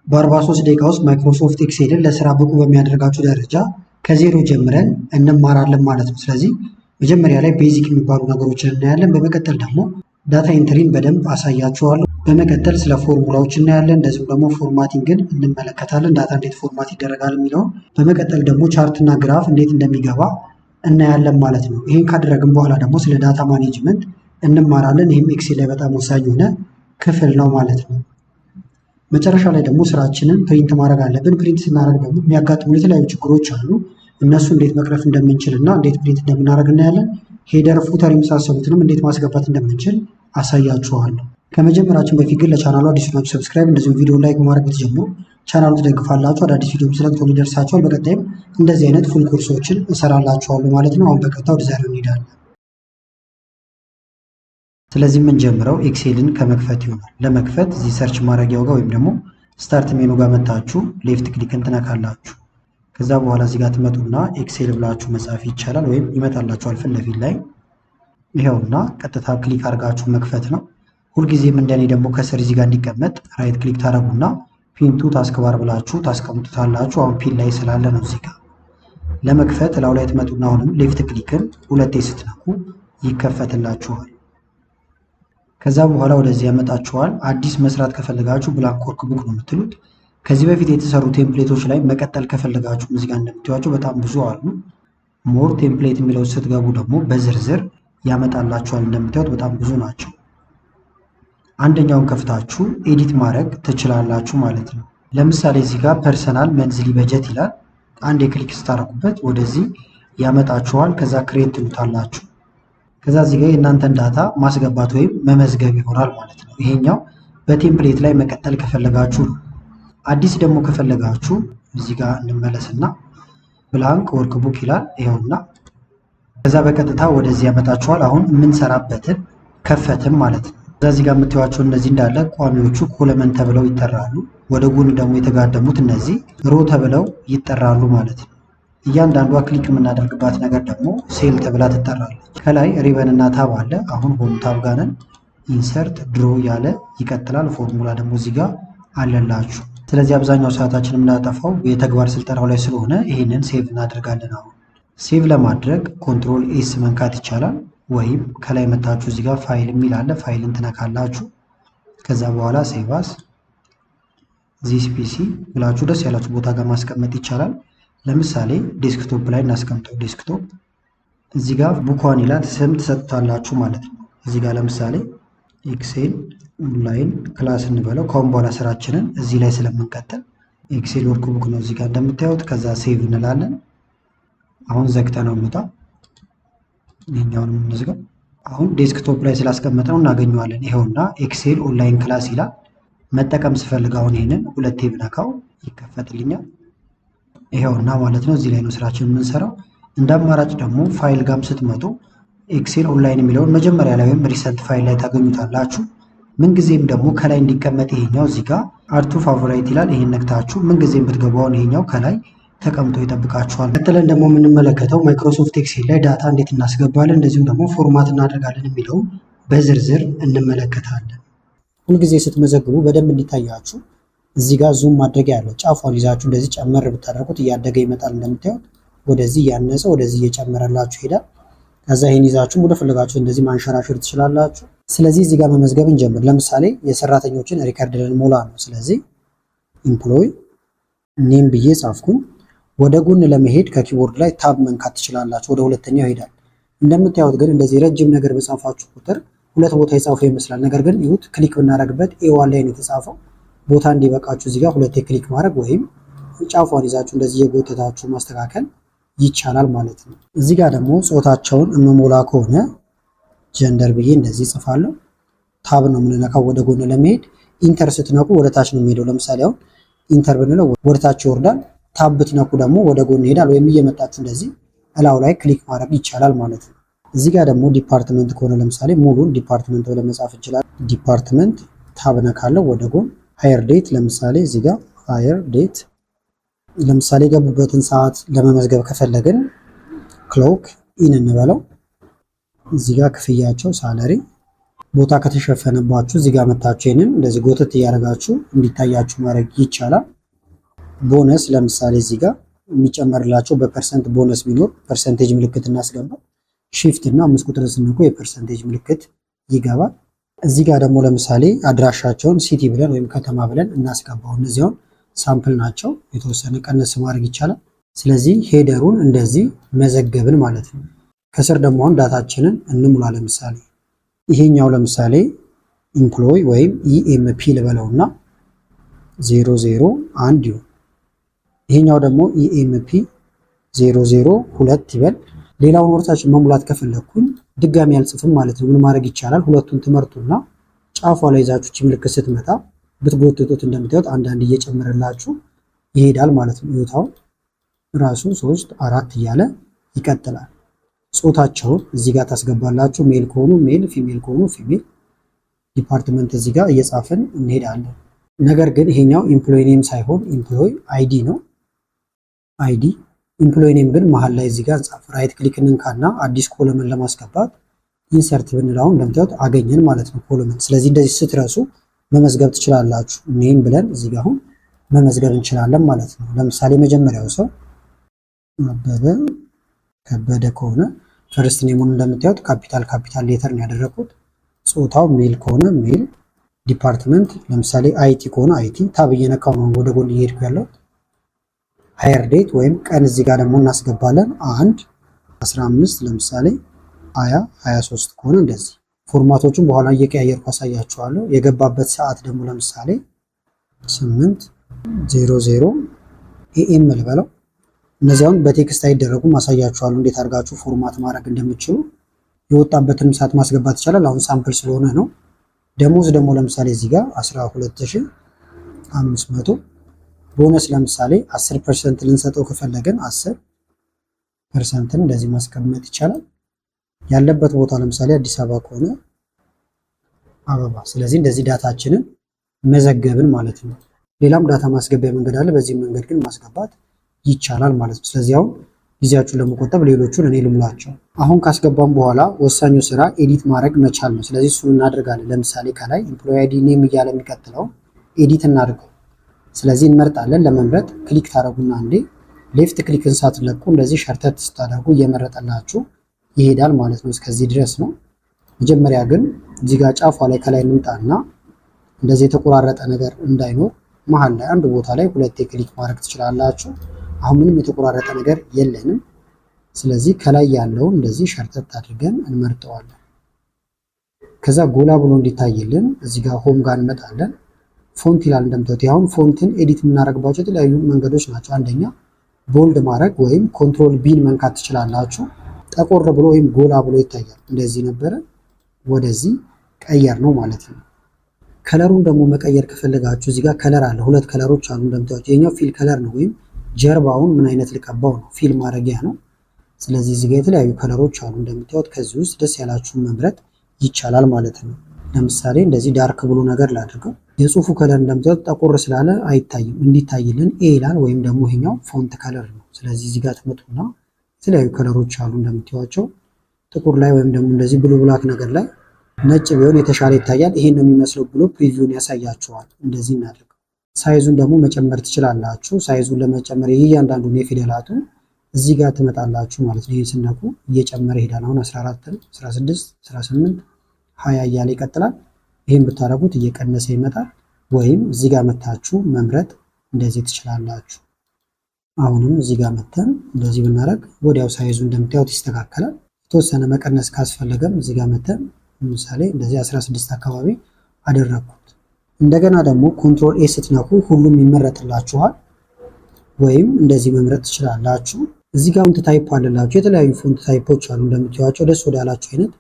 በ43 ደቂቃ ውስጥ ማይክሮሶፍት ኤክሴልን ለስራ ብቁ በሚያደርጋችሁ ደረጃ ከዜሮ ጀምረን እንማራለን ማለት ነው። ስለዚህ መጀመሪያ ላይ ቤዚክ የሚባሉ ነገሮችን እናያለን። በመቀጠል ደግሞ ዳታ ኢንትሪን በደንብ አሳያችኋለሁ። በመቀጠል ስለ ፎርሙላዎች እናያለን። እንደዚሁም ደግሞ ፎርማቲንግን እንመለከታለን። ዳታ እንዴት ፎርማት ይደረጋል የሚለውን። በመቀጠል ደግሞ ቻርትና ግራፍ እንዴት እንደሚገባ እናያለን ማለት ነው። ይህን ካደረግን በኋላ ደግሞ ስለ ዳታ ማኔጅመንት እንማራለን። ይህም ኤክሴል ላይ በጣም ወሳኝ የሆነ ክፍል ነው ማለት ነው። መጨረሻ ላይ ደግሞ ስራችንን ፕሪንት ማድረግ አለብን። ፕሪንት ስናደርግ ደግሞ የሚያጋጥሙ የተለያዩ ችግሮች አሉ። እነሱ እንዴት መቅረፍ እንደምንችል እና እንዴት ፕሪንት እንደምናደርግ እናያለን። ሄደር፣ ፉተር የመሳሰሉትንም እንዴት ማስገባት እንደምንችል አሳያችኋለሁ። ከመጀመራችን በፊት ግን ለቻናሉ አዲስ ናችሁ ሰብስክራይብ፣ እንደዚሁም ቪዲዮ ላይክ በማድረግ ብትጀምሩ ቻናሉ ትደግፋላችሁ። አዳዲስ ቪዲዮ ስለቅቶ ሊደርሳችኋል። በቀጣይም እንደዚህ አይነት ፉል ኮርሶችን እሰራላችኋለሁ ማለት ነው። አሁን በቀጥታ ወደ ዛሬው እንሄዳለን። ስለዚህ የምንጀምረው ኤክሴልን ከመክፈት ይሆናል። ለመክፈት እዚህ ሰርች ማድረጊያው ጋር ወይም ደግሞ ስታርት ሜኑ ጋር መታችሁ ሌፍት ክሊክን ትነካላችሁ። ከዛ በኋላ እዚህ ጋር ትመጡና ኤክሴል ብላችሁ መጻፍ ይቻላል ወይም ይመጣላችኋል ፊት ለፊት ላይ ይኸውና፣ ቀጥታ ክሊክ አድርጋችሁ መክፈት ነው። ሁልጊዜም እንደኔ ደግሞ ከስር እዚህ ጋር እንዲቀመጥ ራይት ክሊክ ታደርጉና ፒንቱ ታስክባር ብላችሁ ታስቀምጡታላችሁ። አሁን ፒን ላይ ስላለ ነው። እዚህ ጋር ለመክፈት እላው ላይ ትመጡና አሁንም ሌፍት ክሊክን ሁለቴ ስትነኩ ይከፈትላችኋል። ከዛ በኋላ ወደዚህ ያመጣችኋል። አዲስ መስራት ከፈለጋችሁ ብላንክ ወርክ ቡክ ነው የምትሉት። ከዚህ በፊት የተሰሩ ቴምፕሌቶች ላይ መቀጠል ከፈለጋችሁ እዚህ ጋር እንደምታዩቸው በጣም ብዙ አሉ። ሞር ቴምፕሌት የሚለው ስትገቡ ደግሞ በዝርዝር ያመጣላችኋል። እንደምታዩት በጣም ብዙ ናቸው። አንደኛውን ከፍታችሁ ኤዲት ማድረግ ትችላላችሁ ማለት ነው። ለምሳሌ እዚህ ጋር ፐርሰናል መንዝሊ በጀት ይላል። አንድ የክሊክ ስታደርጉበት ወደዚህ ያመጣችኋል። ከዛ ክሬት ትሉታላችሁ። ከዛ እዚህ ጋር የእናንተን ዳታ ማስገባት ወይም መመዝገብ ይሆናል ማለት ነው። ይሄኛው በቴምፕሌት ላይ መቀጠል ከፈለጋችሁ ነው። አዲስ ደግሞ ከፈለጋችሁ እዚህ ጋር እንመለስና ብላንክ ወርክ ቡክ ይላል ይኸውና። ከዛ በቀጥታ ወደዚህ ያመጣችኋል። አሁን የምንሰራበትን ከፈትም ማለት ነው። ከዛ እዚህ ጋር የምታዩዋቸው እነዚህ እንዳለ ቋሚዎቹ ኮለመን ተብለው ይጠራሉ። ወደ ጎን ደግሞ የተጋደሙት እነዚህ ሮ ተብለው ይጠራሉ ማለት ነው። እያንዳንዷ ክሊክ የምናደርግባት ነገር ደግሞ ሴል ተብላ ትጠራለች። ከላይ ሪበን እና ታብ አለ። አሁን ሆም ታብ ጋር ነን። ኢንሰርት ድሮ ያለ ይቀጥላል። ፎርሙላ ደግሞ እዚህ ጋር አለላችሁ። ስለዚህ አብዛኛው ሰዓታችን የምናጠፋው የተግባር ስልጠናው ላይ ስለሆነ ይህንን ሴቭ እናደርጋለን። አሁን ሴቭ ለማድረግ ኮንትሮል ኤስ መንካት ይቻላል። ወይም ከላይ መታችሁ እዚህ ጋር ፋይል የሚል አለ። ፋይልን ትነካላችሁ። ከዛ በኋላ ሴቫስ ዚስ ፒሲ ብላችሁ ደስ ያላችሁ ቦታ ጋር ማስቀመጥ ይቻላል። ለምሳሌ ዴስክቶፕ ላይ እናስቀምጠው። ዴስክቶፕ እዚህ ጋር ቡኳን ይላል። ስም ትሰጡታላችሁ ማለት ነው። እዚህ ጋር ለምሳሌ ኤክሴል ኦንላይን ክላስ እንበለው። ከአሁን በኋላ ስራችንን እዚህ ላይ ስለምንቀጥል ኤክሴል ወርክ ቡክ ነው እዚህ ጋር እንደምታዩት። ከዛ ሴቭ እንላለን። አሁን ዘግተነው እንውጣ። ይሄኛውንም እንዝጋው። አሁን ዴስክቶፕ ላይ ስላስቀመጥነው እናገኘዋለን። ይሄውና ኤክሴል ኦንላይን ክላስ ይላል። መጠቀም ስፈልግ አሁን ይሄንን ሁለቴ ብነካው ይከፈትልኛል። ይሄውና ማለት ነው። እዚህ ላይ ነው ስራችን የምንሰራው። እንደ አማራጭ ደግሞ ፋይል ጋም ስትመጡ ኤክሴል ኦንላይን የሚለውን መጀመሪያ ላይ ወይም ሪሰንት ፋይል ላይ ታገኙታላችሁ። ምንጊዜም ደግሞ ከላይ እንዲቀመጥ ይሄኛው እዚህ ጋር አርቱ ፋቮራይት ይላል። ይሄን ነክታችሁ ምንጊዜም ብትገባውን ይሄኛው ከላይ ተቀምጦ ይጠብቃችኋል። ቀጥለን ደግሞ የምንመለከተው ማይክሮሶፍት ኤክሴል ላይ ዳታ እንዴት እናስገባለን እንደዚሁም ደግሞ ፎርማት እናደርጋለን የሚለውን በዝርዝር እንመለከታለን። ሁልጊዜ ስትመዘግቡ በደንብ እንዲታያችሁ እዚህ ጋር ዙም ማድረግ ያለው ጫፏን ይዛችሁ እንደዚህ ጨመር ብታደርጉት እያደገ ይመጣል። እንደምታዩት ወደዚህ እያነሰ ወደዚህ እየጨመረላችሁ ይሄዳል። ከዛ ይሄን ይዛችሁ ወደ ፈለጋችሁ እንደዚህ ማንሸራሸር ትችላላችሁ። ስለዚህ እዚህ ጋር መመዝገብ እንጀምር። ለምሳሌ የሰራተኞችን ሪከርድ ልንሞላ ነው። ስለዚህ ኢምፕሎይ ኔም ብዬ ጻፍኩኝ። ወደ ጎን ለመሄድ ከኪቦርድ ላይ ታብ መንካት ትችላላችሁ። ወደ ሁለተኛው ይሄዳል። እንደምታዩት ግን እንደዚህ ረጅም ነገር በጻፋችሁ ቁጥር ሁለት ቦታ የጻፈው ይመስላል። ነገር ግን ይሁት ክሊክ ብናደርግበት ኤዋን ላይ ነው የተጻፈው። ቦታ እንዲበቃችሁ እዚህ ጋር ሁለቴ ክሊክ ማድረግ ወይም ጫፏን ይዛችሁ እንደዚህ የጎተታችሁ ማስተካከል ይቻላል ማለት ነው። እዚህ ጋር ደግሞ ጾታቸውን እምሞላ ከሆነ ጀንደር ብዬ እንደዚህ ጽፋለሁ። ታብ ነው የምንነካው ወደ ጎን ለመሄድ። ኢንተር ስትነኩ ወደ ታች ነው የሚሄደው። ለምሳሌ አሁን ኢንተር ብንለው ወደ ታች ይወርዳል። ታብ ብትነኩ ደግሞ ወደ ጎን ይሄዳል። ወይም እየመጣችሁ እንደዚህ እላው ላይ ክሊክ ማድረግ ይቻላል ማለት ነው። እዚህ ጋር ደግሞ ዲፓርትመንት ከሆነ ለምሳሌ ሙሉን ዲፓርትመንት ብለን መጻፍ እንችላለን። ዲፓርትመንት ታብ ነካለው ወደ ጎን። ሃየር ዴት ለምሳሌ እዚህ ጋር ሃየር ዴት ለምሳሌ የገቡበትን ሰዓት ለመመዝገብ ከፈለግን ክሎክ ኢን እንበለው። እዚህ ጋር ክፍያቸው ሳለሪ ቦታ ከተሸፈነባችሁ እዚህ ጋር መታችሁ ይሄንን እንደዚህ ጎተት እያደረጋችሁ እንዲታያችሁ ማድረግ ይቻላል። ቦነስ ለምሳሌ እዚህ ጋር የሚጨመርላቸው በፐርሰንት ቦነስ ቢኖር ፐርሰንቴጅ ምልክት እናስገባ። ሺፍት እና 5 ቁጥር ስንነኩ የፐርሰንቴጅ ምልክት ይገባል። እዚህ ጋር ደግሞ ለምሳሌ አድራሻቸውን ሲቲ ብለን ወይም ከተማ ብለን እናስገባው። እነዚያውን ሳምፕል ናቸው፣ የተወሰነ ቀነስ ማድረግ ይቻላል። ስለዚህ ሄደሩን እንደዚህ መዘገብን ማለት ነው። ከስር ደግሞ አሁን ዳታችንን እንሙላ። ለምሳሌ ይሄኛው ለምሳሌ ኢምፕሎይ ወይም ኢኤምፒ ልበለውና 001 ይሁን። ይሄኛው ደግሞ ኢኤምፒ 002 ይበል። ሌላውን ወርታችን መሙላት ከፈለኩኝ ድጋሚ አልጽፍም ማለት ነው። ምን ማድረግ ይቻላል? ሁለቱን ትመርጡና ጫፏ ላይ ይዛችሁ ምልክት ስትመጣ ብትጎትቱት እንደምታዩት አንዳንድ እየጨመረላችሁ ይሄዳል ማለት ነው። ይወታው ራሱ 3 4 እያለ ይቀጥላል። ጾታቸውን እዚህ ጋር ታስገባላችሁ። ሜል ከሆኑ ሜል፣ ፊሜል ከሆኑ ፊሜል። ዲፓርትመንት እዚህ ጋር እየጻፍን እንሄዳለን። ነገር ግን ይሄኛው ኢምፕሎይ ኔም ሳይሆን ኢምፕሎይ አይዲ ነው። አይዲ ኢምፕሎይ ኔም ግን መሀል ላይ እዚህ ጋር ጻፍ። ራይት ክሊክ እንንካና አዲስ ኮለመን ለማስገባት ኢንሰርት ብንላው እንደምታዩት አገኘን ማለት ነው ኮለመን። ስለዚህ እንደዚህ ስትረሱ መመዝገብ ትችላላችሁ። ኔም ብለን እዚህ ጋር አሁን መመዝገብ እንችላለን ማለት ነው። ለምሳሌ መጀመሪያው ሰው አበበ ከበደ ከሆነ ፈርስት ኔሙን እንደምታዩት ካፒታል ሌተር ነው ያደረኩት። ጾታው ሜል ከሆነ ሜል፣ ዲፓርትመንት ለምሳሌ አይቲ ከሆነ አይቲ፣ ታብ እየነካው ነው ወደ ጎን እየሄድኩ ያለው። ሃየር ዴት ወይም ቀን እዚህ ጋር ደግሞ እናስገባለን። 1 15 ለምሳሌ 20 23 ከሆነ እንደዚህ። ፎርማቶቹን በኋላ እየቀያየርኩ አሳያችኋለሁ። የገባበት ሰዓት ደግሞ ለምሳሌ 8:00 ኤኤም ልበለው። እነዚያውን በቴክስት አይደረጉም፣ አሳያችኋለሁ እንዴት አድርጋችሁ ፎርማት ማድረግ እንደምትችሉ። የወጣበትንም ሰዓት ማስገባት ይቻላል። አሁን ሳምፕል ስለሆነ ነው። ደሞዝ ደግሞ ለምሳሌ እዚህ ጋር 12500። ቦነስ ለምሳሌ 10% ልንሰጠው ከፈለገን 10%ን እንደዚህ ማስቀመጥ ይቻላል። ያለበት ቦታ ለምሳሌ አዲስ አበባ ከሆነ አበባ። ስለዚህ እንደዚህ ዳታችንን መዘገብን ማለት ነው። ሌላም ዳታ ማስገቢያ መንገድ አለ። በዚህ መንገድ ግን ማስገባት ይቻላል ማለት ነው። ስለዚህ አሁን ጊዜያችሁን ለመቆጠብ ሌሎቹን እኔ ልምላቸው። አሁን ካስገባም በኋላ ወሳኙ ስራ ኤዲት ማድረግ መቻል ነው። ስለዚህ እሱን እናደርጋለን። ለምሳሌ ከላይ ኤምፕሎይ አይዲ ኔም እያለ የሚቀጥለው ኤዲት እናድርገው። ስለዚህ እንመርጣለን። ለመምረጥ ክሊክ ታደርጉና አንዴ ሌፍት ክሊክን ሳትለቁ እንደዚህ ሸርተት ስታደርጉ እየመረጠላችሁ ይሄዳል ማለት ነው። እስከዚህ ድረስ ነው። መጀመሪያ ግን እዚህ ጋር ጫፏ ላይ ከላይ እንምጣና እንደዚህ የተቆራረጠ ነገር እንዳይኖር መሀል ላይ አንድ ቦታ ላይ ሁለቴ ክሊክ ማድረግ ትችላላችሁ። አሁን ምንም የተቆራረጠ ነገር የለንም። ስለዚህ ከላይ ያለውን እንደዚህ ሸርተት አድርገን እንመርጠዋለን። ከዛ ጎላ ብሎ እንዲታይልን እዚህ ጋር ሆም ጋር እንመጣለን። ፎንት ይላል እንደምታዩት። አሁን ፎንትን ኤዲት የምናደርግባቸው የተለያዩ መንገዶች ናቸው። አንደኛ ቦልድ ማድረግ ወይም ኮንትሮል ቢን መንካት ትችላላችሁ። ጠቆር ብሎ ወይም ጎላ ብሎ ይታያል። እንደዚህ ነበረ፣ ወደዚህ ቀየር ነው ማለት ነው። ከለሩን ደግሞ መቀየር ከፈለጋችሁ እዚህ ጋር ከለር አለ። ሁለት ከለሮች አሉ እንደምታዩት። የኛው ፊል ከለር ነው ወይም ጀርባውን ምን አይነት ልቀባው ነው፣ ፊል ማድረጊያ ነው። ስለዚህ እዚህ ጋር የተለያዩ ከለሮች አሉ እንደምታዩት። ከዚህ ውስጥ ደስ ያላችሁን መምረጥ ይቻላል ማለት ነው። ለምሳሌ እንደዚህ ዳርክ ብሉ ነገር ላድርገው። የጽሁፉ ከለር እንደምታዩት ጠቆር ስላለ አይታይም። እንዲታይልን ኤ ይላል ወይም ደግሞ ይሄኛው ፎንት ከለር ነው። ስለዚህ እዚህ ጋር ትመጡና የተለያዩ ከለሮች አሉ እንደምታዩቸው። ጥቁር ላይ ወይም ደግሞ እንደዚህ ብሉ ብላክ ነገር ላይ ነጭ ቢሆን የተሻለ ይታያል። ይሄን ነው የሚመስለው ብሎ ፕሪቪውን ያሳያችኋል። እንደዚህ እናድርገው። ሳይዙን ደግሞ መጨመር ትችላላችሁ። ሳይዙን ለመጨመር እያንዳንዱን የፊደላቱ እዚህ ጋር ትመጣላችሁ ማለት ነው። ይሄን ስነኩ እየጨመረ ይሄዳል። አሁን 14፣ 16፣ 18፣ 20 እያለ ይቀጥላል። ይሄን ብታደርጉት እየቀነሰ ይመጣል። ወይም እዚህ ጋር መታችሁ መምረጥ እንደዚህ ትችላላችሁ። አሁንም እዚህ ጋር መተን እንደዚህ ብናደርግ ወዲያው ሳይዙ እንደምታዩት ይስተካከላል። የተወሰነ መቀነስ ካስፈለገም እዚህ ጋር መተን ለምሳሌ እንደዚህ 16 አካባቢ አደረግኩት። እንደገና ደግሞ ኮንትሮል ኤ ስትነኩ ሁሉም ይመረጥላችኋል። ወይም እንደዚህ መምረጥ ትችላላችሁ። እዚህ ጋር ፎንት ታይፕ አለላችሁ። የተለያዩ ፎንት ታይፖች አሉ እንደምታዩቸው። ደስ ወዳላችሁ አይነት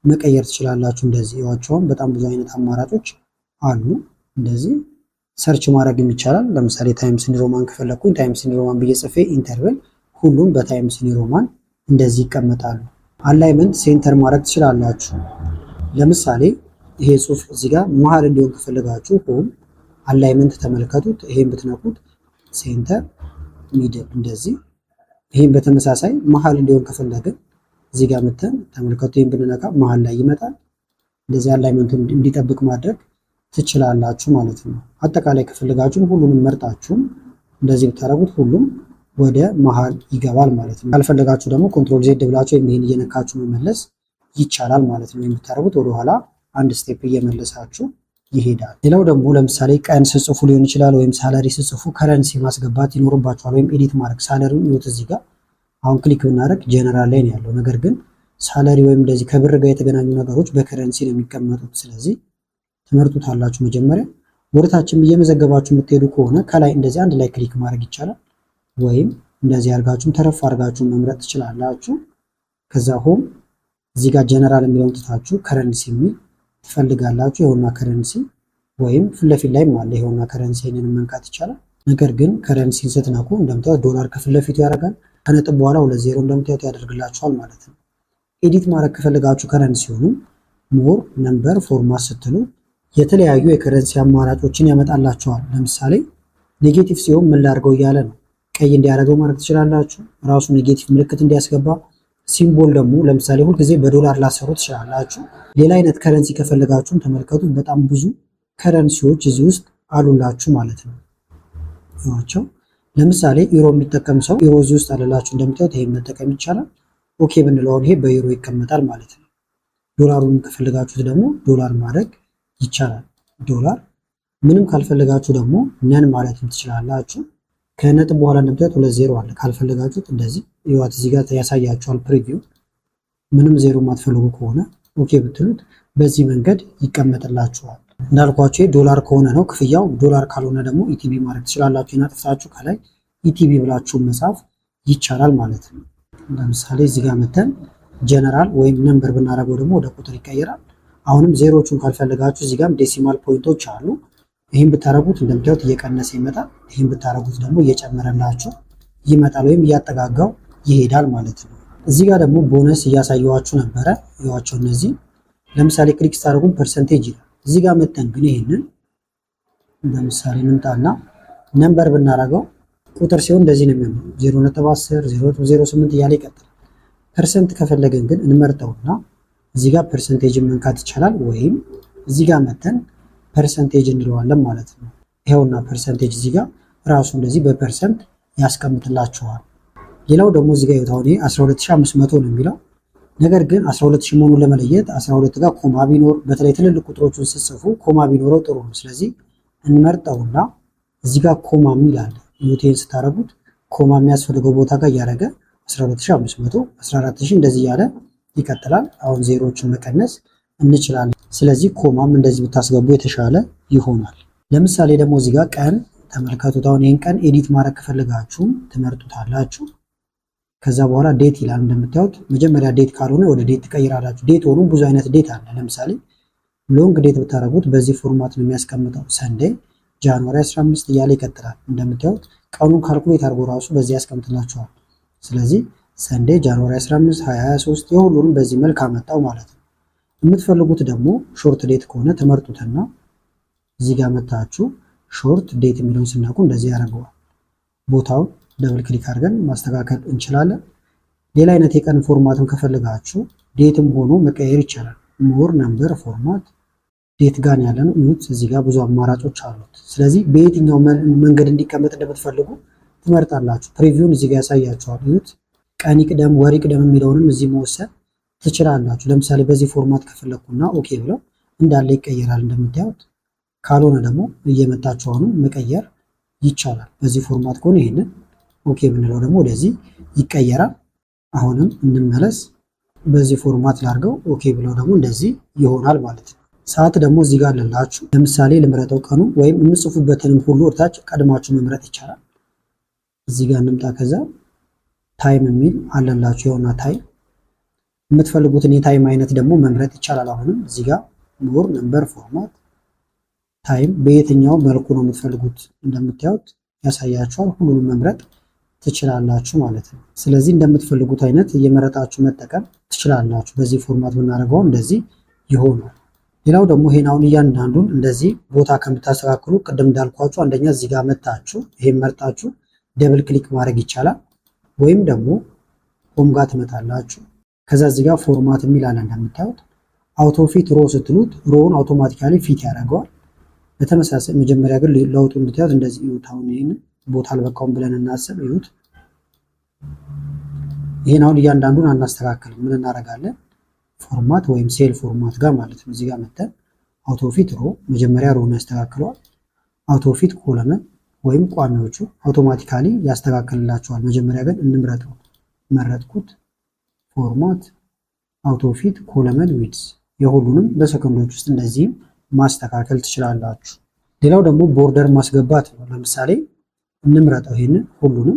መቀየር ትችላላችሁ። እንደዚህ ይዋቸውን በጣም ብዙ አይነት አማራጮች አሉ። እንደዚህ ሰርች ማድረግም ይቻላል። ለምሳሌ ታይምስ ኒው ሮማን ከፈለኩኝ ታይምስ ኒው ሮማን ብዬ ጽፌ ኢንተርቨል ሁሉም በታይምስ ኒው ሮማን እንደዚህ ይቀመጣሉ። አላይመንት ሴንተር ማድረግ ትችላላችሁ። ለምሳሌ ይሄ ጽሁፍ እዚህ ጋር መሀል እንዲሆን ከፈለጋችሁ ሆም አላይመንት ተመልከቱት። ይሄን ብትነኩት ሴንተር ሚድል እንደዚህ። ይሄን በተመሳሳይ መሀል እንዲሆን ከፈለግን እዚህ ጋር መተን ተመልከቱ። ይሄን ብንነካ መሀል ላይ ይመጣል። እንደዚህ አላይመንቱን እንዲጠብቅ ማድረግ ትችላላችሁ ማለት ነው። አጠቃላይ ከፈለጋችሁም ሁሉንም መርጣችሁም እንደዚህ ብታደርጉት ሁሉም ወደ መሃል ይገባል ማለት ነው። ካልፈለጋችሁ ደግሞ ኮንትሮል ዜድ ብላችሁ ይሄን እየነካችሁ መመለስ ይቻላል ማለት ነው። የምታደርጉት ወደኋላ አንድ ስቴፕ እየመለሳችሁ ይሄዳል። ሌላው ደግሞ ለምሳሌ ቀን ስጽፉ ሊሆን ይችላል፣ ወይም ሳለሪ ስጽፉ ከረንሲ ማስገባት ይኖርባችኋል፣ ወይም ኤዲት ማድረግ። ሳለሪውን ይወት እዚህ ጋር አሁን ክሊክ ብናደርግ ጀነራል ላይ ነው ያለው። ነገር ግን ሳለሪ ወይም እንደዚህ ከብር ጋር የተገናኙ ነገሮች በከረንሲ ነው የሚቀመጡት። ስለዚህ ትመርጡታላችሁ። መጀመሪያ ወደታችም እየመዘገባችሁ የምትሄዱ ከሆነ ከላይ እንደዚህ አንድ ላይ ክሊክ ማድረግ ይቻላል፣ ወይም እንደዚህ አድርጋችሁም ተረፍ አድርጋችሁ መምረጥ ትችላላችሁ። ከዛ ሆም እዚህ ጋር ጀነራል የሚለውን ትታችሁ ከረንሲ የሚል ትፈልጋላችሁ። ይኸውና ከረንሲ፣ ወይም ፊት ለፊት ላይም አለ ይኸውና ከረንሲ፣ ይሄንን መንካት ይቻላል። ነገር ግን ከረንሲን ስትነኩ እንደምታዩት ዶላር ከፊት ለፊቱ ያደርጋል። ከነጥብ በኋላ 20 እንደምታዩት ያደርግላችኋል ማለት ነው። ኤዲት ማድረግ ከፈለጋችሁ ከረንሲውንም ሞር ነምበር ፎርማት ስትሉ የተለያዩ የከረንሲ አማራጮችን ያመጣላችኋል። ለምሳሌ ኔጌቲቭ ሲሆን ምን ላድርገው እያለ ነው። ቀይ እንዲያደርገው ማድረግ ትችላላችሁ፣ ራሱ ኔጌቲቭ ምልክት እንዲያስገባ። ሲምቦል ደግሞ ለምሳሌ ሁልጊዜ በዶላር ላሰሩ ትችላላችሁ። ሌላ አይነት ከረንሲ ከፈለጋችሁም ተመልከቱ፣ በጣም ብዙ ከረንሲዎች እዚህ ውስጥ አሉላችሁ ማለት ነው። ይዋቸው ለምሳሌ ዩሮ የሚጠቀም ሰው ዩሮ እዚህ ውስጥ አለላችሁ። እንደምታዩት ይሄን መጠቀም ይቻላል። ኦኬ ብንለው ይሄ በዩሮ ይቀመጣል ማለት ነው። ዶላሩን ከፈለጋችሁት ደግሞ ዶላር ማድረግ ይቻላል። ዶላር ምንም ካልፈለጋችሁ ደግሞ ነን ማለት ትችላላችሁ። ከነጥብ በኋላ እንደምታዩት 20 አለ። ካልፈለጋችሁት እንደዚህ ይዋት እዚህ ጋር ያሳያችኋል ፕሪቪው። ምንም ዜሮ ማትፈልጉ ከሆነ ኦኬ ብትሉት በዚህ መንገድ ይቀመጥላችኋል። እንዳልኳችሁ ዶላር ከሆነ ነው ክፍያው። ዶላር ካልሆነ ደግሞ ኢቲቢ ማድረግ ትችላላችሁ። እናጥፋችሁ ከላይ ኢቲቢ ብላችሁ መጻፍ ይቻላል ማለት ነው። ለምሳሌ እዚህ ጋር መተን ጀነራል ወይም ነምበር ብናደርገው ደግሞ ወደ ቁጥር ይቀየራል። አሁንም ዜሮቹን ካልፈለጋችሁ እዚህ ጋርም ዴሲማል ፖይንቶች አሉ። ይህን ብታረጉት እንደምታዩት እየቀነሰ ይመጣል። ይህን ብታረጉት ደግሞ እየጨመረላችሁ ይመጣል፣ ወይም እያጠጋጋው ይሄዳል ማለት ነው። እዚህ ጋር ደግሞ ቦነስ እያሳየዋችሁ ነበረ። ይዋቸው እነዚህ ለምሳሌ ክሊክ ስታደርጉም ፐርሰንቴጅ ይላል። እዚህ ጋር መተን ግን ይሄንን ለምሳሌ እንምጣና ነምበር ብናረገው ቁጥር ሲሆን እንደዚህ ነው የሚሆነው 0.10 0.08 እያለ ይቀጥላል። ፐርሰንት ከፈለገን ግን እንመርጠውና እዚህ ጋር ፐርሰንቴጅን መንካት ይቻላል፣ ወይም እዚህ ጋር መተን ፐርሰንቴጅ እንለዋለን ማለት ነው። ይሄውና ፐርሰንቴጅ እዚህ ጋር ራሱ እንደዚህ በፐርሰንት ያስቀምጥላችኋል። ሌላው ደግሞ እዚህ ጋር ይወጣው 12500 ነው የሚለው። ነገር ግን 12000 መሆኑን ለመለየት 12 ጋር ኮማ ቢኖር፣ በተለይ ትልልቅ ቁጥሮችን ስትጽፉ ኮማ ቢኖረው ጥሩ ነው። ስለዚህ እንመርጠውና እዚህ ጋር ኮማ የሚል አለ። ዩቴን ስታረጉት ኮማ የሚያስፈልገው ቦታ ጋር እያደረገ 12500 14000 እንደዚህ እያለ ይቀጥላል። አሁን ዜሮዎችን መቀነስ እንችላለን። ስለዚህ ኮማም እንደዚህ ብታስገቡ የተሻለ ይሆናል። ለምሳሌ ደግሞ እዚህ ጋር ቀን ተመልከቱት። አሁን ይህን ቀን ኤዲት ማድረግ ከፈለጋችሁም ትመርጡታላችሁ። ከዛ በኋላ ዴት ይላል። እንደምታዩት መጀመሪያ ዴት ካልሆነ ወደ ዴት ትቀይራላችሁ። ዴት ሆኖ ብዙ አይነት ዴት አለ። ለምሳሌ ሎንግ ዴት ብታደርጉት በዚህ ፎርማት ነው የሚያስቀምጠው። ሰንዴ ጃንዋሪ 15 እያለ ይቀጥላል። እንደምታዩት ቀኑን ካልኩሌት አድርጎ ራሱ በዚህ ያስቀምጥላችኋል። ስለዚህ ሰንዴ ጃንዋሪ 15 2023 የሁሉንም በዚህ መልክ አመጣው ማለት ነው። የምትፈልጉት ደግሞ ሾርት ዴት ከሆነ ትመርጡትና እዚህ ጋር መታችሁ ሾርት ዴት የሚለውን ስናቁ እንደዚህ ያደርገዋል። ቦታውን ደብል ክሊክ አድርገን ማስተካከል እንችላለን። ሌላ አይነት የቀን ፎርማትም ከፈለጋችሁ ዴትም ሆኖ መቀየር ይቻላል። ሞር ነምበር ፎርማት ዴት ጋር ያለን እዩት። እዚህ ጋር ብዙ አማራጮች አሉት። ስለዚህ በየትኛው መንገድ እንዲቀመጥ እንደምትፈልጉ ትመርጣላችሁ። ፕሪቪውን እዚህ ጋር ያሳያችኋል። እዩት። ቀን ይቅደም ወር ይቅደም የሚለውንም እዚህ መወሰን ትችላላችሁ። ለምሳሌ በዚህ ፎርማት ከፈለኩና ኦኬ ብለው እንዳለ ይቀየራል እንደምታዩት። ካልሆነ ደግሞ እየመጣችሁ አሁንም መቀየር ይቻላል። በዚህ ፎርማት ከሆነ ይሄንን ኦኬ ብንለው ደግሞ ወደዚህ ይቀየራል። አሁንም እንመለስ። በዚህ ፎርማት ላድርገው ኦኬ ብለው ደግሞ እንደዚህ ይሆናል ማለት ነው። ሰዓት ደግሞ እዚህ ጋር አለላችሁ። ለምሳሌ ልምረጠው ቀኑ ወይም የምጽፉበትንም ሁሉ ወርታች ቀድማችሁ መምረጥ ይቻላል። እዚህ ጋር እንምጣ። ከዛ ታይም የሚል አለላችሁ። የሆነ ታይም የምትፈልጉትን የታይም አይነት ደግሞ መምረጥ ይቻላል። አሁንም እዚህ ጋር ሞር ነምበር ፎርማት ታይም በየትኛው መልኩ ነው የምትፈልጉት እንደምታዩት ያሳያችኋል። ሁሉንም መምረጥ ትችላላችሁ ማለት ነው። ስለዚህ እንደምትፈልጉት አይነት እየመረጣችሁ መጠቀም ትችላላችሁ። በዚህ ፎርማት ብናደርገው እንደዚህ ይሆናል። ሌላው ደግሞ ይሄን አሁን እያንዳንዱን እንደዚህ ቦታ ከምታስተካክሉ ቅድም እንዳልኳችሁ አንደኛ እዚህ ጋር መታችሁ ይሄን መርጣችሁ ደብል ክሊክ ማድረግ ይቻላል። ወይም ደግሞ ሆም ጋር ትመጣላችሁ። ከዛ እዚህ ጋር ፎርማት የሚል አለ እንደምታዩት። አውቶ ፊት ሮ ስትሉት ሮውን አውቶማቲካሊ ፊት ያደርገዋል። በተመሳሳይ መጀመሪያ ግን ለውጡ እንድታዩት እንደዚህ ይሁት። አሁን ይህን ቦታ አልበቃውም ብለን እናስብ። ይሁት ይህን አሁን እያንዳንዱን አናስተካክልም። ምን እናደርጋለን? ፎርማት ወይም ሴል ፎርማት ጋር ማለት ነው። እዚህ ጋር መተን አውቶ ፊት ሮ መጀመሪያ ሮውን ያስተካክለዋል። አውቶ ፊት ኮለመን ወይም ቋሚዎቹ አውቶማቲካሊ ያስተካክልላቸዋል። መጀመሪያ ግን እንምረጠው። መረጥኩት። ፎርማት አውቶ ፊት ኮለመን ዊድዝ። የሁሉንም በሰከንዶች ውስጥ እንደዚህም ማስተካከል ትችላላችሁ። ሌላው ደግሞ ቦርደር ማስገባት ነው። ለምሳሌ እንምረጠው ይሄንን ሁሉንም።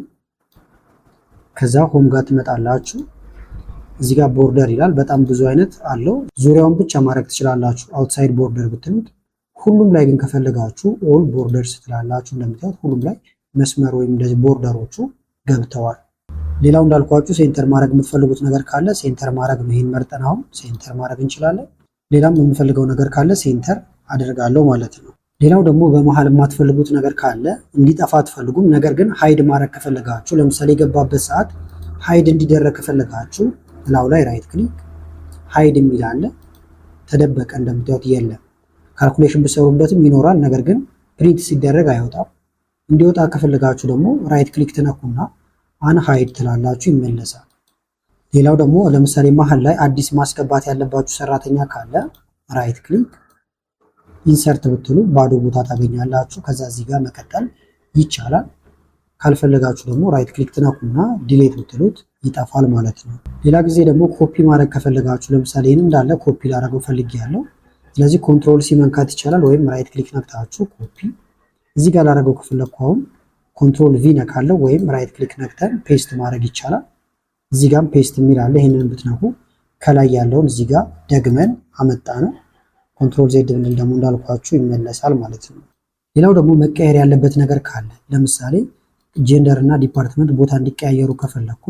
ከዛ ሆም ጋር ትመጣላችሁ። እዚህ ጋር ቦርደር ይላል። በጣም ብዙ አይነት አለው። ዙሪያውን ብቻ ማድረግ ትችላላችሁ አውትሳይድ ቦርደር ብትሉት። ሁሉም ላይ ግን ከፈለጋችሁ ኦል ቦርደርስ ትላላችሁ። እንደምታዩት ሁሉም ላይ መስመር ወይም እንደዚህ ቦርደሮቹ ገብተዋል። ሌላው እንዳልኳችሁ ሴንተር ማድረግ የምትፈልጉት ነገር ካለ ሴንተር ማድረግ ነው። ይሄን መርጠን አሁን ሴንተር ማድረግ እንችላለን። ሌላም የምፈልገው ነገር ካለ ሴንተር አደርጋለሁ ማለት ነው። ሌላው ደግሞ በመሃል የማትፈልጉት ነገር ካለ እንዲጠፋ አትፈልጉም፣ ነገር ግን ሃይድ ማድረግ ከፈለጋችሁ ለምሳሌ የገባበት ሰዓት ሃይድ እንዲደረግ ከፈለጋችሁ ላው ላይ ራይት ክሊክ ሃይድ የሚል አለ። ተደበቀ እንደምታዩት የለም። ካልኩሌሽን ብትሰሩበትም ይኖራል፣ ነገር ግን ፕሪንት ሲደረግ አይወጣም። እንዲወጣ ከፈለጋችሁ ደግሞ ራይት ክሊክ ትነኩና አን ሃይድ ትላላችሁ፣ ይመለሳል። ሌላው ደግሞ ለምሳሌ መሃል ላይ አዲስ ማስገባት ያለባችሁ ሰራተኛ ካለ ራይት ክሊክ ኢንሰርት ብትሉ ባዶ ቦታ ታገኛላችሁ። ከዛ እዚህ ጋር መቀጠል ይቻላል። ካልፈለጋችሁ ደግሞ ራይት ክሊክ ትነኩና ዲሌት ብትሉት ይጠፋል ማለት ነው። ሌላ ጊዜ ደግሞ ኮፒ ማድረግ ከፈለጋችሁ ለምሳሌ ይህን እንዳለ ኮፒ ላደረገው ፈልጌያለሁ። ስለዚህ ኮንትሮል ሲ መንካት ይቻላል፣ ወይም ራይት ክሊክ ነክታችሁ ኮፒ። እዚህ ጋር ላደረገው ከፈለኩ አሁን ኮንትሮል ቪ ነካለው፣ ወይም ራይት ክሊክ ነክተን ፔስት ማድረግ ይቻላል። እዚህ ጋር ፔስት የሚል አለ። ይህንን ብትነኩ ከላይ ያለውን እዚህ ጋር ደግመን አመጣ ነው። ኮንትሮል ዜድ ብንል ደግሞ እንዳልኳችሁ ይመለሳል ማለት ነው። ሌላው ደግሞ መቀየር ያለበት ነገር ካለ ለምሳሌ ጀንደር እና ዲፓርትመንት ቦታ እንዲቀያየሩ ከፈለኩ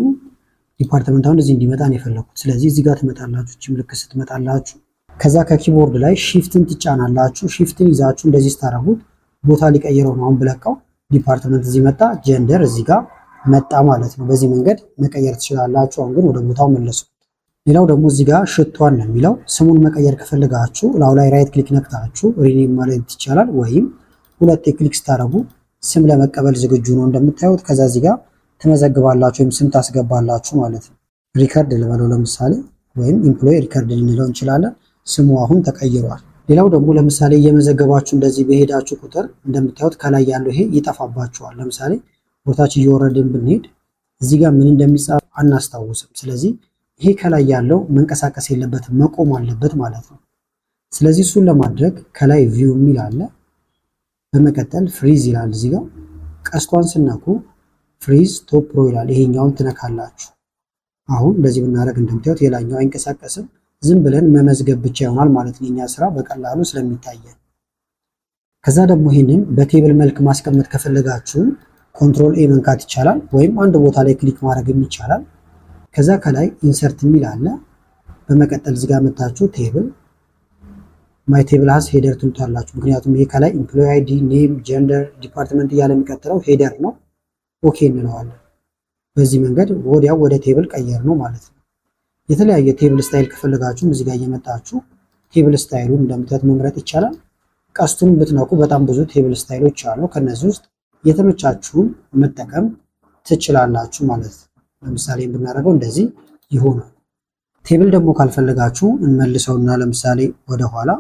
ዲፓርትመንት አሁን እዚህ እንዲመጣ ነው የፈለኩት። ስለዚህ እዚህ ጋር ትመጣላችሁ። እቺ ምልክት ስትመጣላችሁ ከዛ ከኪቦርድ ላይ ሺፍትን ትጫናላችሁ። ሺፍትን ይዛችሁ እንደዚህ ስታረጉት ቦታ ሊቀይረው ነው። አሁን ብለቀው ዲፓርትመንት እዚህ መጣ፣ ጀንደር እዚህ ጋር መጣ ማለት ነው። በዚህ መንገድ መቀየር ትችላላችሁ። አሁን ግን ወደ ቦታው መለሱ። ሌላው ደግሞ እዚህ ጋር ሽቷን ነው የሚለው። ስሙን መቀየር ከፈለጋችሁ ላው ላይ ራይት ክሊክ ነክታችሁ ሪኔም ማለት ይቻላል፣ ወይም ሁለቴ ክሊክ ስታረጉ ስም ለመቀበል ዝግጁ ነው እንደምታዩት። ከዛ እዚህ ጋር ትመዘግባላችሁ ወይም ስም ታስገባላችሁ ማለት ነው። ሪከርድ ልበለው ለምሳሌ፣ ወይም ኢምፕሎይ ሪከርድ ልንለው እንችላለን። ስሙ አሁን ተቀይሯል። ሌላው ደግሞ ለምሳሌ እየመዘገባችሁ እንደዚህ በሄዳችሁ ቁጥር እንደምታዩት ከላይ ያለው ይሄ ይጠፋባችኋል። ለምሳሌ ቦታች እየወረድን ብንሄድ እዚህ ጋር ምን እንደሚጻፍ አናስታውስም። ስለዚህ ይሄ ከላይ ያለው መንቀሳቀስ የለበትም፣ መቆም አለበት ማለት ነው። ስለዚህ እሱን ለማድረግ ከላይ ቪው የሚል አለ። በመቀጠል ፍሪዝ ይላል። እዚህ ጋር ቀስቷን ስነኩ ፍሪዝ ቶፕ ሮ ይላል። ይሄኛውን ትነካላችሁ። አሁን እንደዚህ ብናደርግ እንደምታዩት የላኛው አይንቀሳቀስም። ዝም ብለን መመዝገብ ብቻ ይሆናል ማለት ነው፣ የኛ ስራ በቀላሉ ስለሚታየን። ከዛ ደግሞ ይህንን በቴብል መልክ ማስቀመጥ ከፈለጋችሁ ኮንትሮል ኤ መንካት ይቻላል፣ ወይም አንድ ቦታ ላይ ክሊክ ማድረግም ይቻላል። ከዛ ከላይ ኢንሰርት የሚል አለ። በመቀጠል እዚህ ጋር መታችሁ ቴብል ማይ ቴብል ሃዝ ሄደር ትሉታላችሁ። ምክንያቱም ይሄ ከላይ ኢምፕሎይ አይዲ፣ ኔም፣ ጀንደር፣ ዲፓርትመንት እያለ የሚቀጥለው ሄደር ነው። ኦኬ እንለዋለን። በዚህ መንገድ ወዲያው ወደ ቴብል ቀየር ነው ማለት ነው። የተለያየ ቴብል ስታይል ከፈለጋችሁም እዚህ ጋር እየመጣችሁ ቴብል ስታይሉን እንደምታዩት መምረጥ ይቻላል። ቀስቱን ብትነኩ በጣም ብዙ ቴብል ስታይሎች አሉ። ከነዚህ ውስጥ የተመቻችሁን መጠቀም ትችላላችሁ ማለት ነው። ለምሳሌ ብናደርገው እንደዚህ ይሆናል። ቴብል ደግሞ ካልፈለጋችሁ እንመልሰውና ለምሳሌ ወደኋላ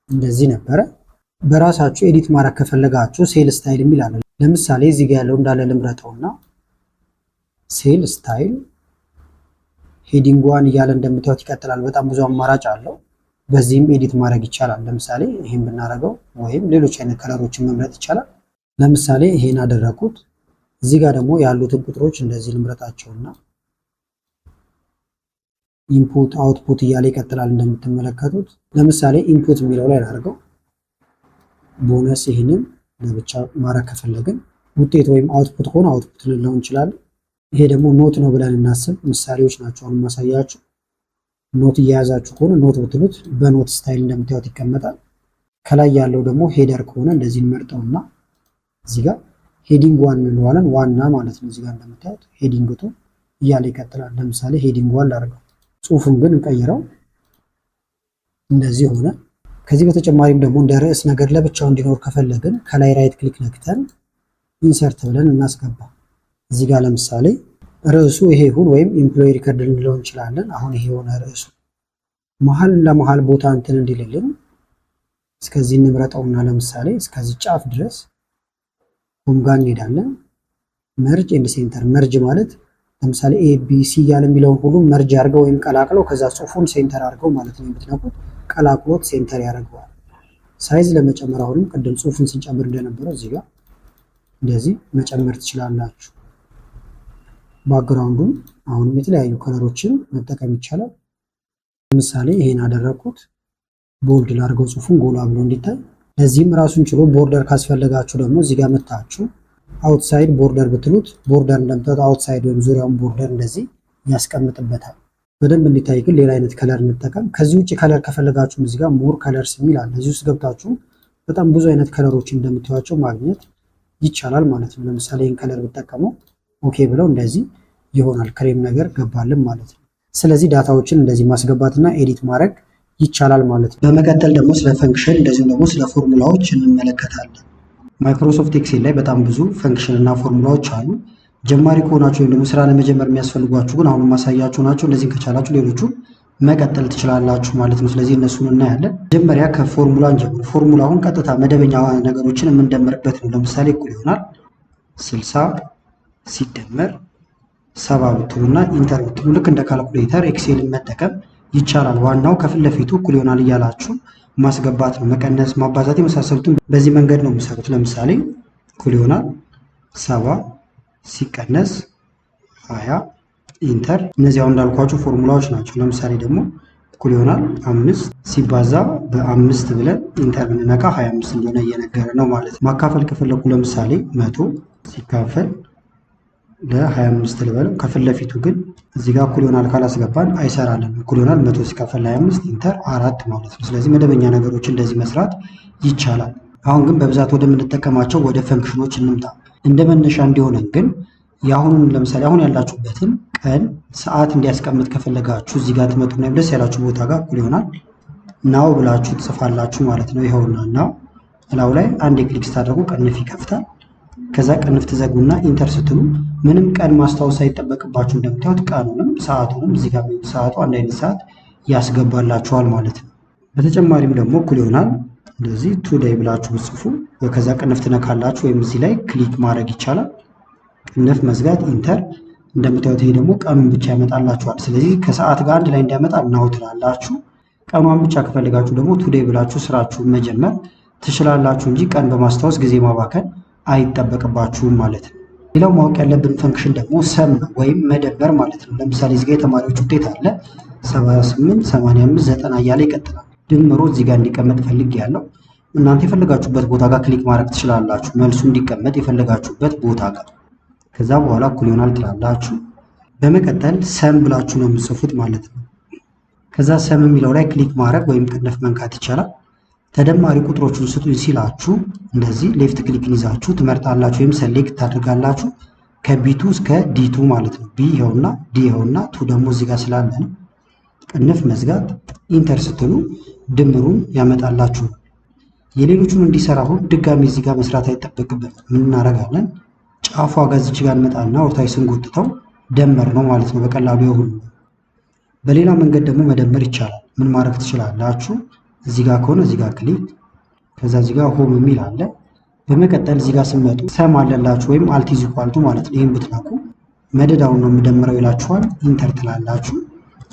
እንደዚህ ነበረ። በራሳችሁ ኤዲት ማድረግ ከፈለጋችሁ ሴል ስታይል የሚል አለ። ለምሳሌ እዚህ ጋር ያለው እንዳለ ልምረጠውና ሴል ስታይል ሄዲንግ ዋን እያለ እንደምታዩት ይቀጥላል። በጣም ብዙ አማራጭ አለው። በዚህም ኤዲት ማድረግ ይቻላል። ለምሳሌ ይሄን ብናደርገው ወይም ሌሎች አይነት ከለሮችን መምረጥ ይቻላል። ለምሳሌ ይሄን አደረኩት። እዚህ ጋር ደግሞ ያሉትን ቁጥሮች እንደዚህ ልምረጣቸውና ኢንፑት አውትፑት እያለ ይቀጥላል እንደምትመለከቱት። ለምሳሌ ኢንፑት የሚለው ላይ አድርገው ቦነስ ይህንን ለብቻ ማድረግ ከፈለግን ውጤት ወይም አውትፑት ከሆነ አውትፑት ልንለው እንችላለን። ይሄ ደግሞ ኖት ነው ብለን እናስብ። ምሳሌዎች ናቸው አሁን ማሳያችሁ። ኖት እየያዛችሁ ከሆነ ኖት ብትሉት በኖት ስታይል እንደምታዩት ይቀመጣል። ከላይ ያለው ደግሞ ሄደር ከሆነ እንደዚህ እንመርጠውና እዚህ ጋር ሄዲንግ ዋን እንለዋለን። ዋና ማለት ነው። እዚህ ጋር እንደምታዩት ሄዲንግ ቱ እያለ ይቀጥላል። ለምሳሌ ሄዲንግ ዋን ላድርገው። ጽሁፉን ግን እንቀይረው። እንደዚህ ሆነ። ከዚህ በተጨማሪም ደግሞ እንደ ርዕስ ነገር ለብቻው እንዲኖር ከፈለግን ከላይ ራይት ክሊክ ነክተን ኢንሰርት ብለን እናስገባ። እዚህ ጋር ለምሳሌ ርዕሱ ይሄ ይሁን ወይም ኢምፕሎይ ሪከርድ ልንለው እንችላለን። አሁን ይሄ የሆነ ርዕሱ መሀል ለመሀል ቦታ እንትን እንዲልልን እስከዚህ እንምረጠውና ለምሳሌ እስከዚህ ጫፍ ድረስ ሆም ጋር እንሄዳለን። መርጅ ኤንድ ሴንተር። መርጅ ማለት ለምሳሌ ኤ ቢ ሲ እያለ የሚለውን ሁሉ መርጅ አድርገው ወይም ቀላቅለው ከዛ ጽሁፉን ሴንተር አድርገው ማለት ነው የምትነኩት፣ ቀላቅሎት ሴንተር ያደርገዋል። ሳይዝ ለመጨመር አሁንም ቅድም ጽሁፍን ስንጨምር እንደነበረው እዚህ ጋር እንደዚህ መጨመር ትችላላችሁ። ባክግራውንዱን አሁንም የተለያዩ ከለሮችን መጠቀም ይቻላል። ለምሳሌ ይሄን አደረኩት፣ ቦልድ ላድርገው ጽሁፉን ጎላ ብሎ እንዲታይ። ለዚህም ራሱን ችሎ ቦርደር ካስፈለጋችሁ ደግሞ እዚህ ጋር መታችሁ አውትሳይድ ቦርደር ብትሉት ቦርደር እንደምታዩት አውትሳይድ ወይም ዙሪያውን ቦርደር እንደዚህ ያስቀምጥበታል። በደንብ እንዲታይ ግን ሌላ አይነት ከለር እንጠቀም። ከዚህ ውጭ ከለር ከፈለጋችሁ እዚህ ጋር ሞር ከለርስ የሚል አለ። እዚህ ውስጥ ገብታችሁ በጣም ብዙ አይነት ከለሮችን እንደምታዩቸው ማግኘት ይቻላል ማለት ነው። ለምሳሌ ይህን ከለር ብጠቀመው ኦኬ ብለው እንደዚህ ይሆናል። ክሬም ነገር ገባልን ማለት ነው። ስለዚህ ዳታዎችን እንደዚህ ማስገባትና ኤዲት ማድረግ ይቻላል ማለት ነው። በመቀጠል ደግሞ ስለ ፈንክሽን እንደዚሁም ደግሞ ስለ ፎርሙላዎች እንመለከታለን። ማይክሮሶፍት ኤክሴል ላይ በጣም ብዙ ፈንክሽን እና ፎርሙላዎች አሉ። ጀማሪ ከሆናችሁ ወይም ደግሞ ስራ ለመጀመር የሚያስፈልጓችሁ ግን አሁን ማሳያችሁ ናቸው። እነዚህን ከቻላችሁ ሌሎቹ መቀጠል ትችላላችሁ ማለት ነው። ስለዚህ እነሱን እናያለን። መጀመሪያ ከፎርሙላ እንጀምር። ፎርሙላ አሁን ቀጥታ መደበኛ ነገሮችን የምንደምርበት ነው። ለምሳሌ እኩል ይሆናል 60 ሲደመር 70 ብትሉና ኢንተር ብትሉ ልክ እንደ ካልኩሌተር ኤክሴልን መጠቀም ይቻላል። ዋናው ከፊት ለፊቱ እኩል ይሆናል እያላችሁ ማስገባት ነው። መቀነስ፣ ማባዛት የመሳሰሉትን በዚህ መንገድ ነው የሚሰሩት። ለምሳሌ እኩል ይሆናል 70 ሲቀነስ 20 ኢንተር። እነዚህ አሁን እንዳልኳችሁ ፎርሙላዎች ናቸው። ለምሳሌ ደግሞ እኩል ይሆናል 5 ሲባዛ በ5 ብለን ኢንተር ብንነካ 25 እንደሆነ እየነገረ ነው ማለት ነው። ማካፈል ከፈለኩ ለምሳሌ 100 ሲካፈል ለ25 ልበለው። ከፊት ለፊቱ ግን እዚህ ጋር እኩል ይሆናል ካላስገባን አይሰራልን። እኩል ይሆናል 100 ሲካፈል ለ25 ኢንተር 4 ማለት ነው። ስለዚህ መደበኛ ነገሮች እንደዚህ መስራት ይቻላል። አሁን ግን በብዛት ወደምንጠቀማቸው ወደ ፈንክሽኖች እንምጣ። እንደ መነሻ እንዲሆነን ግን የአሁኑን ለምሳሌ አሁን ያላችሁበትን ቀን ሰዓት እንዲያስቀምጥ ከፈለጋችሁ እዚህ ጋር ትመጡና ደስ ያላችሁ ቦታ ጋር እኩል ይሆናል ናው ብላችሁ ትጽፋላችሁ ማለት ነው። ይኸውና ናው እላው ላይ አንድ ክሊክ ስታደርጉ ቅንፍ ይከፍታል። ከዛ ቅንፍ ትዘጉና ኢንተር ስትሉ ምንም ቀን ማስታወስ ሳይጠበቅባችሁ እንደምታዩት ቀኑንም ሰዓቱንም እዚህ ጋር ሰዓቱ አንድ አይነት ሰዓት ያስገባላችኋል ማለት ነው። በተጨማሪም ደግሞ እኩል ይሆናል እንደዚህ ቱዴይ ብላችሁ ብጽፉ ከዛ ቅንፍ ትነካላችሁ ወይም እዚህ ላይ ክሊክ ማድረግ ይቻላል። ቅንፍ መዝጋት ኢንተር። እንደምታዩት ይሄ ደግሞ ቀኑን ብቻ ያመጣላችኋል። ስለዚህ ከሰዓት ጋር አንድ ላይ እንዲያመጣ ናው ትላላችሁ። ቀኗን ብቻ ከፈለጋችሁ ደግሞ ቱዴይ ብላችሁ ስራችሁን መጀመር ትችላላችሁ እንጂ ቀን በማስታወስ ጊዜ ማባከን አይጠበቅባችሁም ማለት ነው። ሌላው ማወቅ ያለብን ፈንክሽን ደግሞ ሰም ነው ወይም መደመር ማለት ነው። ለምሳሌ እዚህ ጋር የተማሪዎች ውጤት አለ 78 85 90 እያለ ይቀጥላል። ድምሮ እዚህ ጋር እንዲቀመጥ ፈልጌያለሁ። እናንተ የፈለጋችሁበት ቦታ ጋር ክሊክ ማድረግ ትችላላችሁ። መልሱ እንዲቀመጥ የፈለጋችሁበት ቦታ ጋር ከዛ በኋላ እኩል ይሆናል ትላላችሁ። በመቀጠል ሰም ብላችሁ ነው የምትጽፉት ማለት ነው። ከዛ ሰም የሚለው ላይ ክሊክ ማድረግ ወይም ቅንፍ መንካት ይቻላል። ተደማሪ ቁጥሮቹን ስጡኝ ሲላችሁ እንደዚህ ሌፍት ክሊክን ይዛችሁ ትመርጣላችሁ ወይም ሰሌክት ታደርጋላችሁ ከቢቱ እስከ ዲቱ ማለት ነው። ቢ ይኸውና ዲ ይኸውና ቱ ደግሞ እዚህ ጋር ስላለ ነው። ቅንፍ መዝጋት ኢንተር ስትሉ ድምሩን ያመጣላችሁ። የሌሎቹን እንዲሰራ ሁሉ ድጋሚ እዚህ ጋር መስራት አይጠበቅብን። ምን እናደርጋለን? ጫፏ ጋር እዚች ጋር እንመጣና ወርታች ስንጎትተው ደመር ነው ማለት ነው በቀላሉ የሁሉ። በሌላ መንገድ ደግሞ መደመር ይቻላል። ምን ማድረግ ትችላላችሁ? እዚህ ጋር ከሆነ እዚህ ጋር ክሊክ ከዛ እዚህ ጋር ሆም የሚል አለ። በመቀጠል እዚህ ጋር ስመጡ ሰም አለላችሁ ወይም አልቲዝ ኢኳልቱ ማለት ነው። ይህን ብትናቁ መደዳውን ነው የምደምረው ይላችኋል። ኢንተር ትላላችሁ።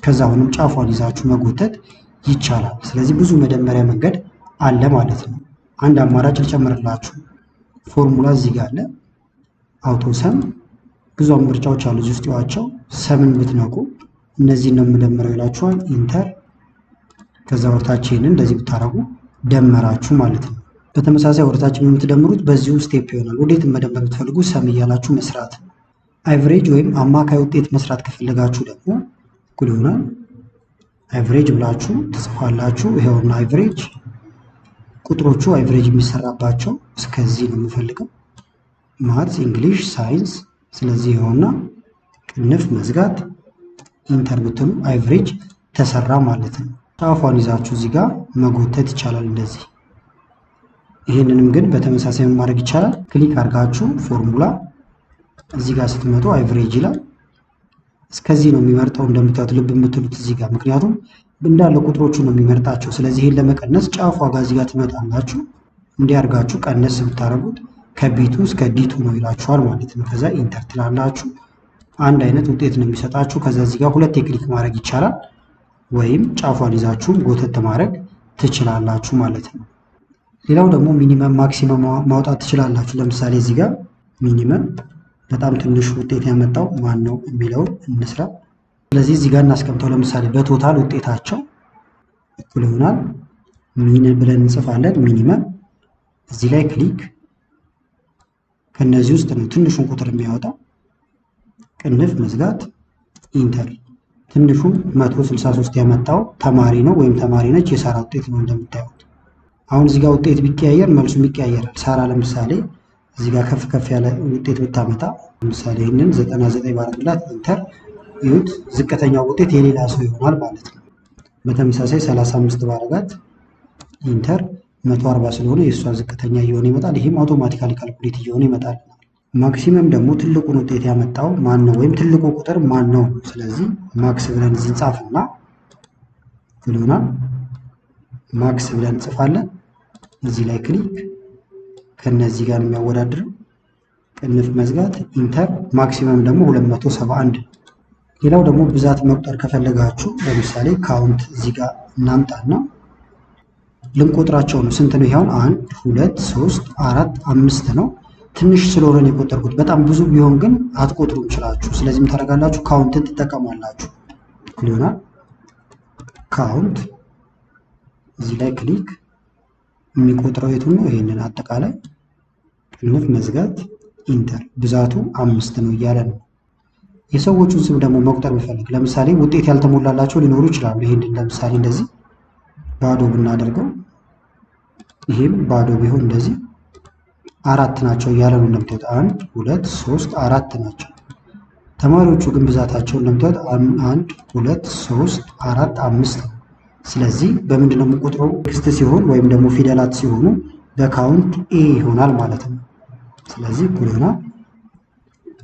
ከዛ አሁንም ጫፏን ይዛችሁ መጎተት ይቻላል። ስለዚህ ብዙ መደመሪያ መንገድ አለ ማለት ነው። አንድ አማራጭ ልጨምርላችሁ። ፎርሙላ እዚህ ጋር አለ። አውቶ ሰም ብዙ ምርጫዎች አሉ። እዚህ ውስጥ ያዋቸው ሰምን ብትነቁ እነዚህን ነው የምደምረው ይላችኋል። ኢንተር ከዛ ወርታችን እንደዚህ ብታረጉ ደመራችሁ ማለት ነው። በተመሳሳይ ወርታችን የምትደምሩት በዚሁ ስቴፕ ይሆናል። ወዴት መደመር ብትፈልጉ ሰም እያላችሁ መስራት። አቨሬጅ ወይም አማካይ ውጤት መስራት ከፈለጋችሁ ደግሞ እኩል ይሆናል አቨሬጅ ብላችሁ ትጽፋላችሁ። ይሄውና አቨሬጅ ቁጥሮቹ አቨሬጅ የሚሰራባቸው እስከዚህ ነው የምፈልገው ማትስ፣ እንግሊሽ፣ ሳይንስ። ስለዚህ ይሄውና ቅንፍ መዝጋት ኢንተር ብትሉ አቨሬጅ ተሰራ ማለት ነው። ጫፏን ይዛችሁ እዚህ ጋር መጎተት ይቻላል እንደዚህ። ይህንንም ግን በተመሳሳይ ማድረግ ይቻላል። ክሊክ አድርጋችሁ ፎርሙላ እዚህ ጋር ስትመጡ አቨሬጅ ይላል። እስከዚህ ነው የሚመርጠው እንደምታዩት ልብ የምትሉት እዚህ ጋር፣ ምክንያቱም እንዳለ ቁጥሮቹ ነው የሚመርጣቸው። ስለዚህ ይህን ለመቀነስ ጫፏ ጋር እዚህ ጋር ትመጣላችሁ። እንዲያርጋችሁ ቀነስ ብታደርጉት ከቢቱ እስከ ዲቱ ነው ይላችኋል ማለት ነው። ከዛ ኢንተር ትላላችሁ። አንድ አይነት ውጤት ነው የሚሰጣችሁ። ከዛ እዚህ ጋር ሁለት ክሊክ ማድረግ ይቻላል፣ ወይም ጫፏን ይዛችሁ ጎተት ማድረግ ትችላላችሁ ማለት ነው። ሌላው ደግሞ ሚኒመም ማክሲመም ማውጣት ትችላላችሁ። ለምሳሌ እዚህ ጋር ሚኒመም በጣም ትንሹ ውጤት ያመጣው ማን ነው የሚለውን እንስራ። ስለዚህ እዚህ ጋር እናስቀምጠው። ለምሳሌ በቶታል ውጤታቸው እኩል ይሆናል ሚን ብለን እንጽፋለን። ሚኒመም እዚህ ላይ ክሊክ፣ ከነዚህ ውስጥ ነው ትንሹን ቁጥር የሚያወጣው። ቅንፍ መዝጋት፣ ኢንተር። ትንሹ 163 ያመጣው ተማሪ ነው ወይም ተማሪ ነች፣ የሳራ ውጤት ነው እንደምታዩት። አሁን እዚህ ጋር ውጤት ቢቀያየር መልሱም ይቀያየራል። ሳራ ለምሳሌ እዚህ ጋር ከፍ ከፍ ያለ ውጤት ብታመጣ ለምሳሌ ይህንን 99 ባረግላት ኢንተር፣ ይሁት ዝቅተኛው ውጤት የሌላ ሰው ይሆናል ማለት ነው። በተመሳሳይ 35 ባረጋት ኢንተር፣ 140 ስለሆነ የእሷ ዝቅተኛ እየሆነ ይመጣል። ይህም አውቶማቲካሊ ካልኩሌት እየሆነ ይመጣል። ማክሲመም ደግሞ ትልቁን ውጤት ያመጣው ማን ነው ወይም ትልቁ ቁጥር ማን ነው። ስለዚህ ማክስ ብለን እዚህ እንጻፍና ይሆናል ማክስ ብለን እንጽፋለን። እዚህ ላይ ክሊክ፣ ከነዚህ ጋር የሚያወዳድረው ቅንፍ መዝጋት፣ ኢንተር። ማክሲመም ደግሞ 271። ሌላው ደግሞ ብዛት መቁጠር ከፈለጋችሁ ለምሳሌ ካውንት እዚህ ጋር እናምጣና ልንቆጥራቸው ነው። ስንት ነው? ይሄውን 1 2 3 4 5 ነው። ትንሽ ስለሆነ የቆጠርኩት። በጣም ብዙ ቢሆን ግን አትቆጥሩም ይችላችሁ። ስለዚህ ምን ታደርጋላችሁ? ካውንትን ትጠቀማላችሁ። ይሆናል ካውንት፣ እዚህ ላይ ክሊክ፣ የሚቆጥረው የቱን ነው? ይሄንን አጠቃላይ ቅንፍ መዝጋት፣ ኢንተር። ብዛቱ 5 ነው እያለ ነው። የሰዎቹን ስም ደግሞ መቁጠር ብፈልግ ለምሳሌ ውጤት ያልተሞላላቸው ሊኖሩ ይችላሉ። ይሄንን ለምሳሌ እንደዚህ ባዶ ብናደርገው፣ ይሄም ባዶ ቢሆን እንደዚህ 4 ናቸው እያለ ነው እንደምታዩት። 1 2 3 4 ናቸው። ተማሪዎቹ ግን ብዛታቸው እንደምታዩት 1 2 3 4 5 ነው። ስለዚህ በምንድን ነው የምንቆጥረው? ቴክስት ሲሆን ወይም ደግሞ ፊደላት ሲሆኑ በካውንት ኤ ይሆናል ማለት ነው። ስለዚህ እኩል ይሆናል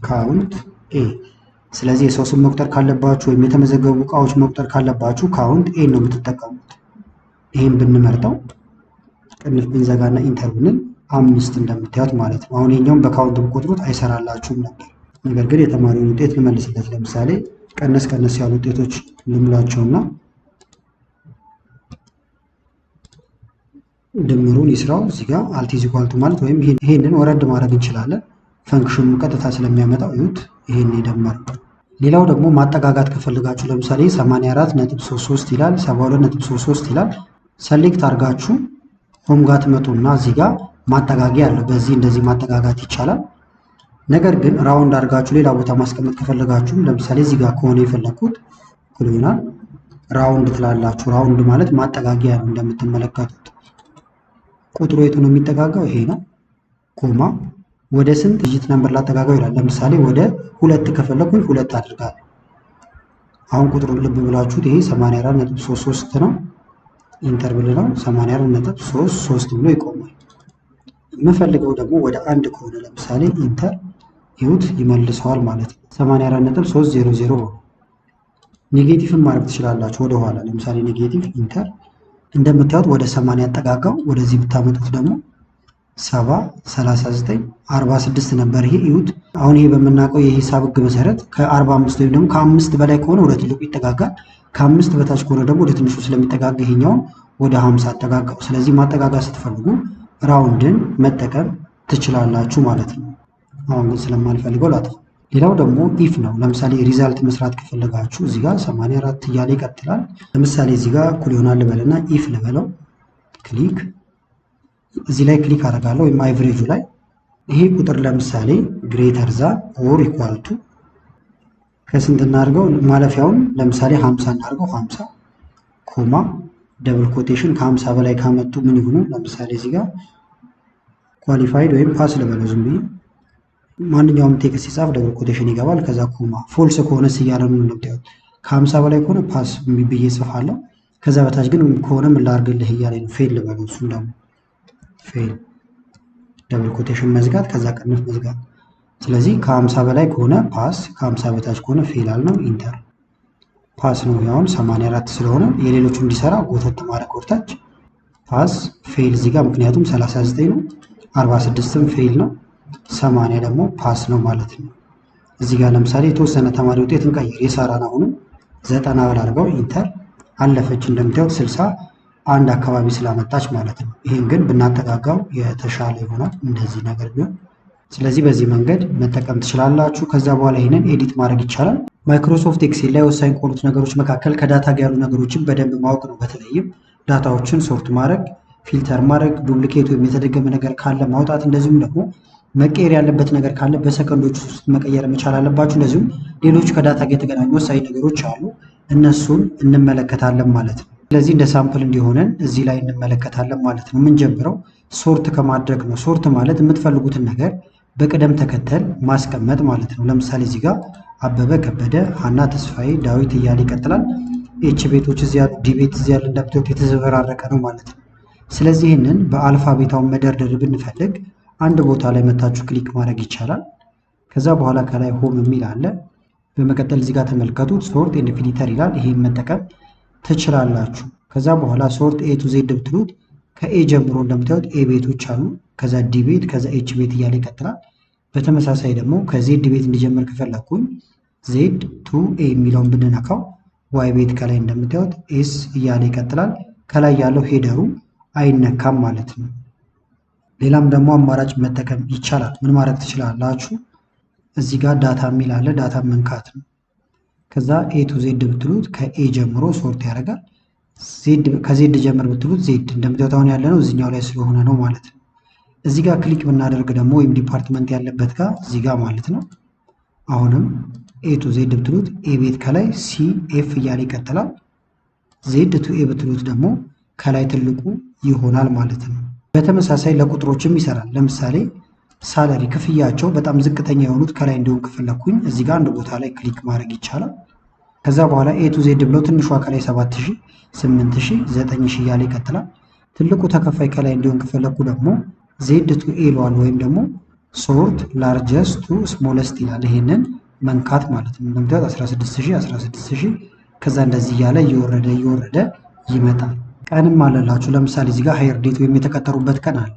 ካውንት ኤ። ስለዚህ የሰው ስም መቁጠር ካለባችሁ ወይም የተመዘገቡ እቃዎች መቁጠር ካለባችሁ ካውንት ኤ ነው የምትጠቀሙት። ይህም ብንመርጠው ቅንፍ ብንዘጋና ኢንተር ብንል 5 እንደምታዩት ማለት ነው። አሁን የኛውም በካውንት ብቆጥሩት አይሰራላችሁም ነበር። ነገር ግን የተማሪውን ውጤት ልመልስለት። ለምሳሌ ቀነስ ቀነስ ያሉ ውጤቶች ልምላቸውና ድምሩን ይስራው። እዚህ ጋር አልቲዝ ኢኳል ቱ ማለት ወይም ይሄንን ወረድ ማድረግ እንችላለን። ፈንክሽኑ ቀጥታ ስለሚያመጣው ይሁት ይሄን ይደመር። ሌላው ደግሞ ማጠጋጋት ከፈልጋችሁ ለምሳሌ 84.33 ይላል፣ 72.33 ይላል። ሰሌክት አድርጋችሁ ሆም ጋር ትመጡና እዚህ ጋር ማጠጋጊያ አለው። በዚህ እንደዚህ ማጠጋጋት ይቻላል። ነገር ግን ራውንድ አድርጋችሁ ሌላ ቦታ ማስቀመጥ ከፈለጋችሁ ለምሳሌ እዚህ ጋር ከሆነ የፈለኩት እኩል ይሆናል ራውንድ ትላላችሁ። ራውንድ ማለት ማጠጋጊያ ነው። እንደምትመለከቱት ቁጥሩ የቱ ነው የሚጠጋጋው? ይሄ ነው። ኮማ ወደ ስንት ዲጂት ነምበር ላጠጋጋው ይላል። ለምሳሌ ወደ 2 ከፈለኩኝ 2 አድርጋለሁ። አሁን ቁጥሩን ልብ ብላችሁት ይሄ 84.33 ነው። ኢንተር ብለው 84.33 ብሎ ይቆማል። የምፈልገው ደግሞ ወደ 1 ከሆነ ለምሳሌ ኢንተር ይሁት ይመልሰዋል ማለት ነው። 84.300 ነው። ኔጌቲቭን ማድረግ ትችላላችሁ ወደ ኋላ። ለምሳሌ ኔጌቲቭ ኢንተር እንደምታዩት ወደ 80 ያጠጋጋው። ወደዚህ ብታመጡት ደግሞ 70 39 46 ነበር። ይሄ ይሁት አሁን ይሄ በምናውቀው የሂሳብ ህግ መሰረት ከ45 ወይም ደግሞ ከ5 በላይ ከሆነ ወደ ትልቁ ይጠጋጋል። ከ5 በታች ከሆነ ደግሞ ወደ ትንሹ ስለሚጠጋጋ ይሄኛውን ወደ 50 አጠጋጋው። ስለዚህ ማጠጋጋ ስትፈልጉ ራውንድን መጠቀም ትችላላችሁ ማለት ነው። አሁን ግን ስለማልፈልገው ላጥፋ። ሌላው ደግሞ ኢፍ ነው። ለምሳሌ ሪዛልት መስራት ከፈለጋችሁ እዚህ ጋር 84 እያለ ይቀጥላል። ለምሳሌ እዚህ ጋር እኩል ይሆናል ልበልና ኢፍ ልበለው። ክሊክ እዚህ ላይ ክሊክ አደርጋለሁ ወይም አቨሬጁ ላይ ይሄ ቁጥር ለምሳሌ ግሬተር ዛን ኦር ኢኳል ቱ ከስንት እናድርገው? ማለፊያውን ለምሳሌ 50 እናድርገው። 50 ኮማ ደብል ኮቴሽን ከ50 በላይ ካመጡ ምን ይሁኑ? ለምሳሌ እዚህ ጋር ኳሊፋይድ ወይም ፓስ ልበለው። ዝም ብዬ ማንኛውም ቴክስት ሲጻፍ ደብል ኮቴሽን ይገባል። ከዛ ኮማ ፎልስ ከሆነ እያለ ነው እንደምታዩት። ከ50 በላይ ከሆነ ፓስ ብዬ ጽፋለሁ። ከዛ በታች ግን ከሆነ ምን ላድርግልህ እያለኝ ነው። ፌል ልበለው። እሱን ደግሞ ፌል ደብል ኮቴሽን መዝጋት፣ ከዛ ቅንፍ መዝጋት። ስለዚህ ከ50 በላይ ከሆነ ፓስ፣ ከ50 በታች ከሆነ ፌል አልነው። ኢንተር ፓስ ነው። ያውን 84 ስለሆነ የሌሎቹ እንዲሰራ ጎተት ማድረግ ወርታች ፓስ ፌል እዚህ ጋር ምክንያቱም 39 ነው። 46ም ፌል ነው። 80 ደግሞ ፓስ ነው ማለት ነው። እዚህ ጋር ለምሳሌ የተወሰነ ተማሪ ውጤት እንቀይር። የሳራን አሁንም 90 ብር አድርገው ኢንተር አለፈች። እንደምታዩት 61 አካባቢ ስላመጣች ማለት ነው። ይህን ግን ብናጠጋጋው የተሻለ ይሆናል እንደዚህ ነገር ቢሆን። ስለዚህ በዚህ መንገድ መጠቀም ትችላላችሁ። ከዛ በኋላ ይህንን ኤዲት ማድረግ ይቻላል። ማይክሮሶፍት ኤክሴል ላይ ወሳኝ ከሆኑት ነገሮች መካከል ከዳታ ጋር ያሉ ነገሮችን በደንብ ማወቅ ነው። በተለይም ዳታዎችን ሶርት ማድረግ፣ ፊልተር ማድረግ፣ ዱፕሊኬት ወይም የተደገመ ነገር ካለ ማውጣት፣ እንደዚሁም ደግሞ መቀየር ያለበት ነገር ካለ በሰከንዶች ውስጥ መቀየር መቻል አለባችሁ። እንደዚሁም ሌሎች ከዳታ ጋር የተገናኙ ወሳኝ ነገሮች አሉ፣ እነሱን እንመለከታለን ማለት ነው። ስለዚህ እንደ ሳምፕል እንዲሆነን እዚህ ላይ እንመለከታለን ማለት ነው። የምንጀምረው ሶርት ከማድረግ ነው። ሶርት ማለት የምትፈልጉትን ነገር በቅደም ተከተል ማስቀመጥ ማለት ነው። ለምሳሌ እዚህ ጋር አበበ ከበደ፣ ሀና ተስፋዬ፣ ዳዊት እያለ ይቀጥላል። ኤች ቤቶች እዚህ ያሉ፣ ዲ ቤት እዚህ ያለ እንደምታዩት የተዘበራረቀ ነው ማለት ነው። ስለዚህ ይህንን በአልፋቤታውን መደርደር ብንፈልግ አንድ ቦታ ላይ መታችሁ ክሊክ ማድረግ ይቻላል። ከዛ በኋላ ከላይ ሆም የሚል አለ። በመቀጠል እዚህ ጋር ተመልከቱት ሶርት ኤንድ ፊልተር ይላል። ይሄን መጠቀም ትችላላችሁ። ከዛ በኋላ ሶርት ኤ ቱ ዜድ ብትሉት ከኤ ጀምሮ እንደምታዩት ኤ ቤቶች አሉ። ከዛ ዲ ቤት፣ ከዛ ኤች ቤት እያለ ይቀጥላል። በተመሳሳይ ደግሞ ከዜድ ቤት እንዲጀምር ከፈለኩኝ ዜድ ቱ ኤ የሚለውን ብንነካው ዋይ ቤት ከላይ እንደምታዩት ኤስ እያለ ይቀጥላል። ከላይ ያለው ሄደሩ አይነካም ማለት ነው። ሌላም ደግሞ አማራጭ መጠቀም ይቻላል። ምን ማድረግ ትችላላችሁ? እዚህ ጋር ዳታ የሚል አለ። ዳታ መንካት ነው። ከዛ ኤ ቱ ዜድ ብትሉት ከኤ ጀምሮ ሶርት ያደርጋል። ከዜድ ጀምር ብትሉት ዜድ እንደምታዩት አሁን ያለ ነው እዚኛው ላይ ስለሆነ ነው ማለት ነው። እዚህ ጋር ክሊክ ብናደርግ ደግሞ ወይም ዲፓርትመንት ያለበት ጋር እዚህ ጋር ማለት ነው። አሁንም ኤ ቱ ዜድ ብትሉት ኤ ቤት ከላይ ሲ ኤፍ እያለ ይቀጥላል። ዜድ ቱ ኤ ብትሉት ደግሞ ከላይ ትልቁ ይሆናል ማለት ነው። በተመሳሳይ ለቁጥሮችም ይሰራል። ለምሳሌ ሳለሪ ክፍያቸው በጣም ዝቅተኛ የሆኑት ከላይ እንዲሆን ከፈለኩኝ እዚህ ጋር አንድ ቦታ ላይ ክሊክ ማድረግ ይቻላል። ከዛ በኋላ ኤ ቱ ዜድ ብለው ትንሿ ከላይ 7000፣ 8000፣ 9000 እያለ ይቀጥላል። ትልቁ ተከፋይ ከላይ እንዲሆን ከፈለኩ ደግሞ ዜድ ቱ ኤ ለዋል ወይም ደግሞ ሶርት ላርጀስት ቱ ስሞለስት ይላል። ይሄንን መንካት ማለት ነው። እንደምታዩት 16000፣ 16000 ከዛ እንደዚህ እያለ እየወረደ ይመጣል። ቀንም አለላችሁ። ለምሳሌ እዚህ ጋር ሃየር ዴት ወይም የተቀጠሩበት ቀን አለ።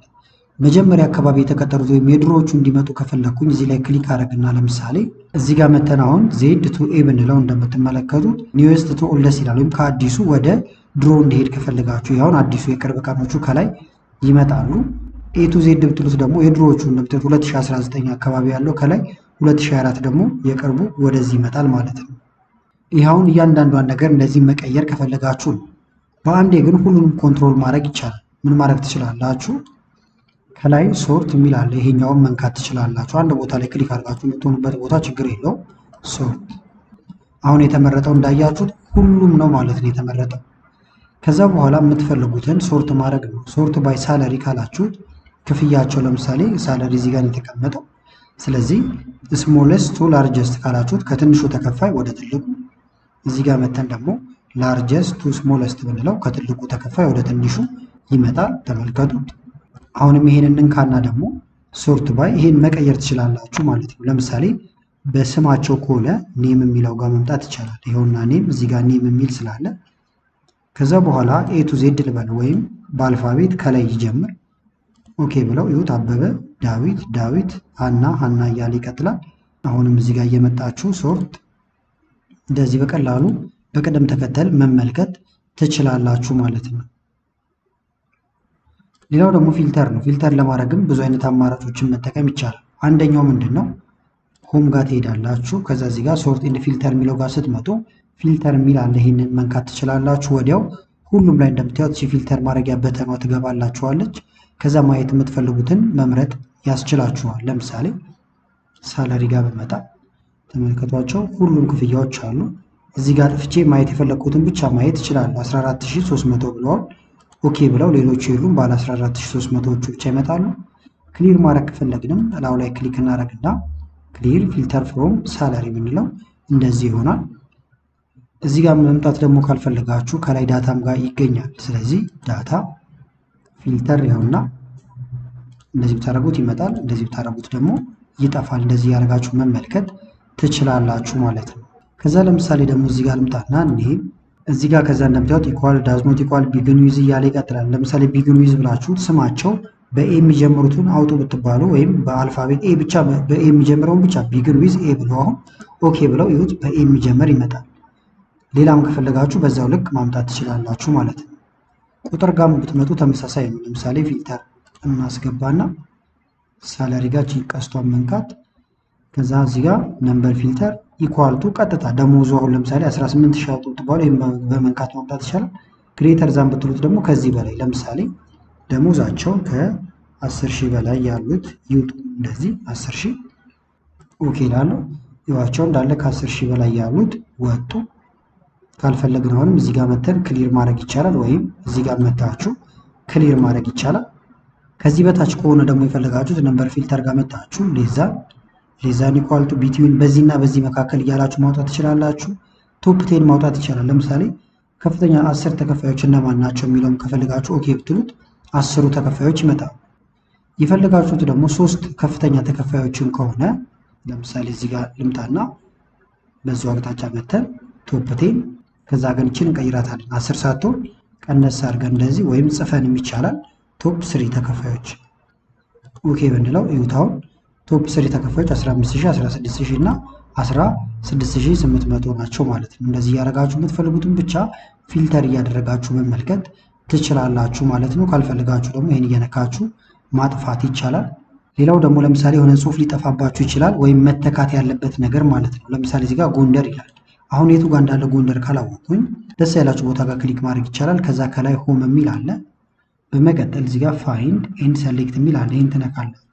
መጀመሪያ አካባቢ የተቀጠሩት ወይም የድሮዎቹ እንዲመጡ ከፈለኩኝ እዚህ ላይ ክሊክ አደረግና ለምሳሌ እዚህ ጋር መተን አሁን ዜድ ቱ ኤ ብንለው እንደምትመለከቱት ኒውስት ቱ ኦልደስ ይላል። ወይም ከአዲሱ ወደ ድሮ እንዲሄድ ከፈለጋችሁ ያሁን አዲሱ የቅርብ ቀኖቹ ከላይ ይመጣሉ። ኤ ቱ ዜድ ብትሉት ደግሞ የድሮዎቹ እንደምታዩት 2019 አካባቢ ያለው ከላይ 2024 ደግሞ የቅርቡ ወደዚህ ይመጣል ማለት ነው። ይኸውን እያንዳንዷን ነገር እንደዚህ መቀየር ከፈለጋችሁ ነው። በአንዴ ግን ሁሉንም ኮንትሮል ማድረግ ይቻላል። ምን ማድረግ ትችላላችሁ? ከላይ ሶርት የሚል አለ። ይሄኛውን መንካት ትችላላችሁ። አንድ ቦታ ላይ ክሊክ አድርጋችሁ የምትሆኑበት ቦታ ችግር የለው። ሶርት አሁን የተመረጠው እንዳያችሁት ሁሉም ነው ማለት ነው የተመረጠው። ከዛ በኋላ የምትፈልጉትን ሶርት ማድረግ ነው። ሶርት ባይ ሳለሪ ካላችሁት ክፍያቸው ለምሳሌ ሳለሪ እዚህ ጋር የተቀመጠው። ስለዚህ ስሞለስት ቱ ላርጀስት ካላችሁት ከትንሹ ተከፋይ ወደ ትልቁ፣ እዚህ ጋር መተን ደግሞ ላርጀስት ቱ ስሞለስት ብንለው ከትልቁ ተከፋይ ወደ ትንሹ ይመጣል። ተመልከቱት። አሁንም ይሄንን እንካና ደግሞ ሶርት ባይ ይሄን መቀየር ትችላላችሁ ማለት ነው። ለምሳሌ በስማቸው ከሆነ ኔም የሚለው ጋር መምጣት ይቻላል። ይኸውና ኔም እዚህ ጋር ኔም የሚል ስላለ ከዛ በኋላ ኤ ቱ ዜድ ልበል ወይም በአልፋቤት ከላይ ይጀምር። ኦኬ ብለው ይሁት አበበ፣ ዳዊት፣ ዳዊት፣ ሀና፣ ሀና እያለ ይቀጥላል። አሁንም እዚህ ጋር እየመጣችሁ ሶርት እንደዚህ በቀላሉ በቅደም ተከተል መመልከት ትችላላችሁ ማለት ነው። ሌላው ደግሞ ፊልተር ነው። ፊልተር ለማድረግም ብዙ አይነት አማራጮችን መጠቀም ይቻላል። አንደኛው ምንድን ነው? ሆም ጋር ትሄዳላችሁ። ከዛ እዚህ ጋር ሶርት ኤንድ ፊልተር የሚለው ጋር ስትመጡ ፊልተር የሚል አለ። ይህንን መንካት ትችላላችሁ። ወዲያው ሁሉም ላይ እንደምታዩት ፊልተር ማድረጊያ በተኗ ትገባላችኋለች። ከዛ ማየት የምትፈልጉትን መምረጥ ያስችላችኋል። ለምሳሌ ሳላሪ ጋር በመጣ ተመልከቷቸው። ሁሉም ክፍያዎች አሉ። እዚህ ጋር ጥፍቼ ማየት የፈለግኩትን ብቻ ማየት ይችላሉ። 14300 ብለዋል። ኦኬ ብለው ሌሎቹ የሉም። ባለ 14300ዎቹ ብቻ ይመጣሉ። ክሊር ማድረግ ከፈለግንም እላው ላይ ክሊክ እናደርግና ክሊር ፊልተር ፍሮም ሳላሪ ብንለው እንደዚህ ይሆናል። እዚህ ጋር መምጣት ደግሞ ካልፈለጋችሁ ከላይ ዳታም ጋር ይገኛል። ስለዚህ ዳታ ፊልተር ያውና እንደዚህ ብታደርጉት ይመጣል፣ እንደዚህ ብታደርጉት ደግሞ ይጠፋል። እንደዚህ ያደርጋችሁ መመልከት ትችላላችሁ ማለት ነው። ከዛ ለምሳሌ ደግሞ እዚህ ጋር ልምጣና እኔ እዚህ ጋር ከዛ እንደምታዩት ኢኳል ዳዝ ኖት ኢኳል ቢግን ዊዝ እያለ ይቀጥላል። ለምሳሌ ቢግን ዊዝ ብላችሁ ስማቸው በኤ የሚጀምሩትን አውጡ ብትባሉ ወይም በአልፋቤት ኤ ብቻ በኤ የሚጀምረውን ብቻ ቢግን ዊዝ ኤ ብሎ አሁን ኦኬ ብለው ይሁት በኤ የሚጀምር ይመጣል። ሌላም ከፈለጋችሁ በዛው ልክ ማምጣት ትችላላችሁ ማለት ነው። ቁጥር ጋር ብትመጡ ተመሳሳይ ነው። ለምሳሌ ፊልተር እናስገባና ሳላሪ ጋር ቀስቷን መንካት ከዛ እዚህ ጋር ነምበር ፊልተር ኢኳልቱ ቀጥታ ደሞዙ አሁን ለምሳሌ 18000 አውጡ ብትባሉ ይሄን በመንካት ማምጣት ይችላል። ግሬተር ዛን ብትሉት ደግሞ ከዚህ በላይ ለምሳሌ ደሞዛቸው ከ10000 በላይ ያሉት ይውጡ። እንደዚህ 10000 ኦኬ ላለው ይዋቸው እንዳለ ከ10000 በላይ ያሉት ወጡ። ካልፈለግን አሁንም እዚህ ጋር መተን ክሊር ማድረግ ይቻላል፣ ወይም እዚህ ጋር መታችሁ ክሊር ማድረግ ይቻላል። ከዚህ በታች ከሆነ ደግሞ የፈለጋችሁት ነምበር ፊልተር ጋር መታችሁ ሌዛን ኢኳልቱ ቢትዊን በዚህና በዚህ መካከል እያላችሁ ማውጣት ትችላላችሁ። ቶፕ 10 ማውጣት ይቻላል። ለምሳሌ ከፍተኛ 10 ተከፋዮች እነማን ናቸው የሚለውም ከፈለጋችሁ ኦኬ ብትሉት 10ሩ ተከፋዮች ይመጣሉ። የፈለጋችሁት ደግሞ 3 ከፍተኛ ተከፋዮችን ከሆነ ለምሳሌ እዚህ ጋር ልምጣና በዛው አቅጣጫ መተን ቶፕ 10 ከዛ ግን እቺን እንቀይራታለን 10 ሳትሆን ቀነስ አድርገን እንደዚህ ወይም ጽፈንም ይቻላል። ቶፕ 3 ተከፋዮች ኦኬ ብንለው ይውታውን ቶፕ 3 ተከፋዮች 15000 16000 እና 16800 ናቸው ማለት ነው። እንደዚህ ያደረጋችሁ የምትፈልጉትን ብቻ ፊልተር እያደረጋችሁ መመልከት ትችላላችሁ ማለት ነው። ካልፈልጋችሁ ደግሞ ይሄን እየነካችሁ ማጥፋት ይቻላል። ሌላው ደግሞ ለምሳሌ የሆነ ጽሁፍ ሊጠፋባችሁ ይችላል፣ ወይም መተካት ያለበት ነገር ማለት ነው። ለምሳሌ እዚህ ጋር ጎንደር ይላል። አሁን የቱ ጋር እንዳለ ጎንደር ካላወቁኝ ደስ ያላችሁ ቦታ ጋር ክሊክ ማድረግ ይቻላል። ከዛ ከላይ ሆም የሚል አለ። በመቀጠል እዚህ ጋር ፋይንድ ኤንድ ሰሌክት የሚል አለ። ይሄን ትነካላችሁ።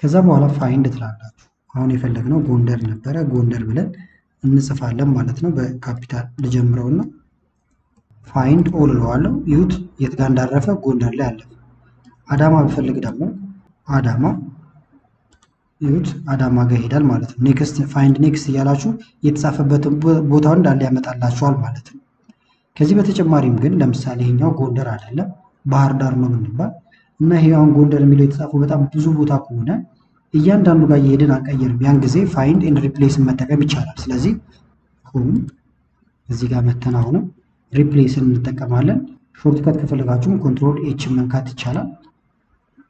ከዛ በኋላ ፋይንድ ትላላችሁ። አሁን የፈለግነው ጎንደር ነበረ፣ ጎንደር ብለን እንጽፋለን ማለት ነው። በካፒታል ልጀምረውና ፋይንድ ኦል እለዋለሁ። ይሁት የት ጋር እንዳረፈ ጎንደር ላይ አለፈ። አዳማ ብፈልግ ደግሞ አዳማ ይሁት አዳማ ጋር ይሄዳል ማለት ነው። ኔክስት ፋይንድ ኔክስት እያላችሁ የተጻፈበትን ቦታውን እንዳለ ያመጣላችኋል ማለት ነው። ከዚህ በተጨማሪም ግን ለምሳሌ ይሄኛው ጎንደር አይደለም ባህር ዳር ነው የምንባል እና ይሄ አሁን ጎንደር የሚለው የተጻፈው በጣም ብዙ ቦታ ከሆነ እያንዳንዱ ጋር እየሄድን አንቀይርም። ያን ጊዜ ፋይንድ ኤንድ ሪፕሌስ መጠቀም ይቻላል። ስለዚህ ሆም እዚህ ጋር መተን አሁንም ሪፕሌስን እንጠቀማለን። ሾርትከት ከፈለጋችሁም ኮንትሮል ኤች መንካት ይቻላል።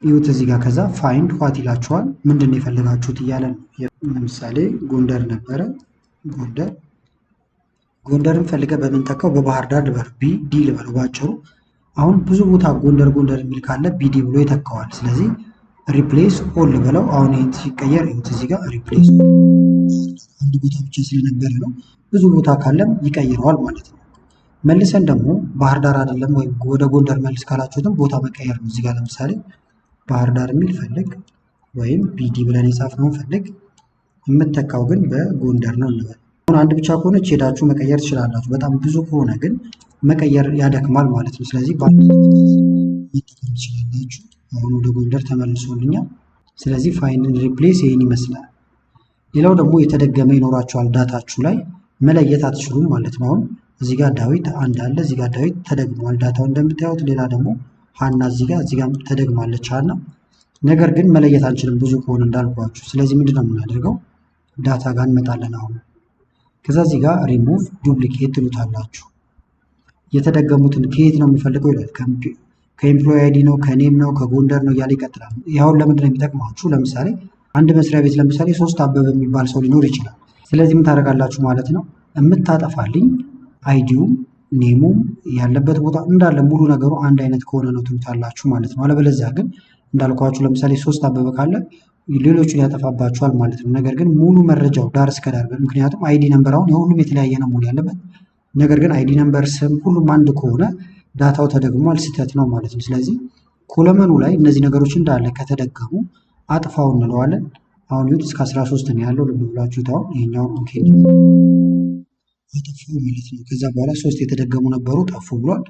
ይሁት እዚህ ጋር ከዛ ፋይንድ ዋት ይላችኋል። ምንድን ነው የፈለጋችሁት እያለ ነው። ለምሳሌ ጎንደር ነበረ፣ ጎንደርን ፈልገ በምንተካው በባህር ዳር ልበሉ ቢዲ ልበሉ ባጭሩ። አሁን ብዙ ቦታ ጎንደር ጎንደር የሚል ካለ ቢዲ ብሎ ይተካዋል። ስለዚህ ሪፕሌስ ኦል ብለው አሁን ይሄን ሲቀየር ይሁት እዚህ ጋር ሪፕሌስ አንድ ቦታ ብቻ ስለነበረ ነው። ብዙ ቦታ ካለም ይቀይረዋል ማለት ነው። መልሰን ደግሞ ባህር ዳር አይደለም ወይም ወደ ጎንደር መልስ ካላችሁትም ቦታ መቀየር ነው። እዚህ ጋር ለምሳሌ ባህር ዳር የሚል ፈልግ ወይም ቢዲ ብለን የጻፍነውን ፈልግ፣ የምተካው ግን በጎንደር ነው እንበል። አሁን አንድ ብቻ ከሆነ ሄዳችሁ መቀየር ትችላላችሁ። በጣም ብዙ ከሆነ ግን መቀየር ያደክማል ማለት ነው። ስለዚህ በአንድ መጠቀም ትችላላችሁ። አሁን ወደ ጎንደር ተመልሶልኛል። ስለዚህ ፋይንድ ሪፕሌስ ይህን ይመስላል። ሌላው ደግሞ የተደገመ ይኖራችኋል ዳታችሁ ላይ መለየት አትችሉም ማለት ነው። አሁን እዚህ ጋር ዳዊት አንድ አለ፣ እዚህ ጋር ዳዊት ተደግሟል ዳታው እንደምታዩት። ሌላ ደግሞ ሀና እዚህ ጋር ተደግማለች ሀና። ነገር ግን መለየት አንችልም ብዙ ከሆነ እንዳልኳችሁ። ስለዚህ ምንድነው የምናደርገው? ዳታ ጋር እንመጣለን አሁን። ከዛ እዚህ ጋር ሪሙቭ ዱፕሊኬት ትሉታላችሁ። የተደገሙትን ከየት ነው የምፈልገው ይላል። ከኤምፕሎይ አይዲ ነው፣ ከኔም ነው፣ ከጎንደር ነው እያለ ይቀጥላል። ያሁን ለምንድነው የሚጠቅማችሁ? ለምሳሌ አንድ መስሪያ ቤት ለምሳሌ 3 አበበ የሚባል ሰው ሊኖር ይችላል። ስለዚህ ምን ታደርጋላችሁ ማለት ነው? የምታጠፋልኝ አይዲውም ኔሙም ያለበት ቦታ እንዳለ ሙሉ ነገሩ አንድ አይነት ከሆነ ነው ትሉታላችሁ ማለት ነው። አለበለዚያ ግን እንዳልኳችሁ ለምሳሌ 3 አበበ ካለ ሌሎቹን ያጠፋባችኋል ማለት ነው። ነገር ግን ሙሉ መረጃው ዳር እስከ ዳር፣ ምክንያቱም አይዲ ነምበር አሁን የሁሉም የተለያየ ነው መሆን ያለበት። ነገር ግን አይዲ ነምበር፣ ስም ሁሉም አንድ ከሆነ ዳታው ተደግሟል፣ ስህተት ነው ማለት ነው። ስለዚህ ኮለመኑ ላይ እነዚህ ነገሮች እንዳለ ከተደገሙ አጥፋው እንለዋለን። አሁን ይሁት እስከ 13 ነው ያለው። ልብ ብላችሁት አሁን ይሄኛውን ኦኬ አጠፋው ማለት ነው። ከዛ በኋላ 3 የተደገሙ ነበሩ ጠፉ ብሏል።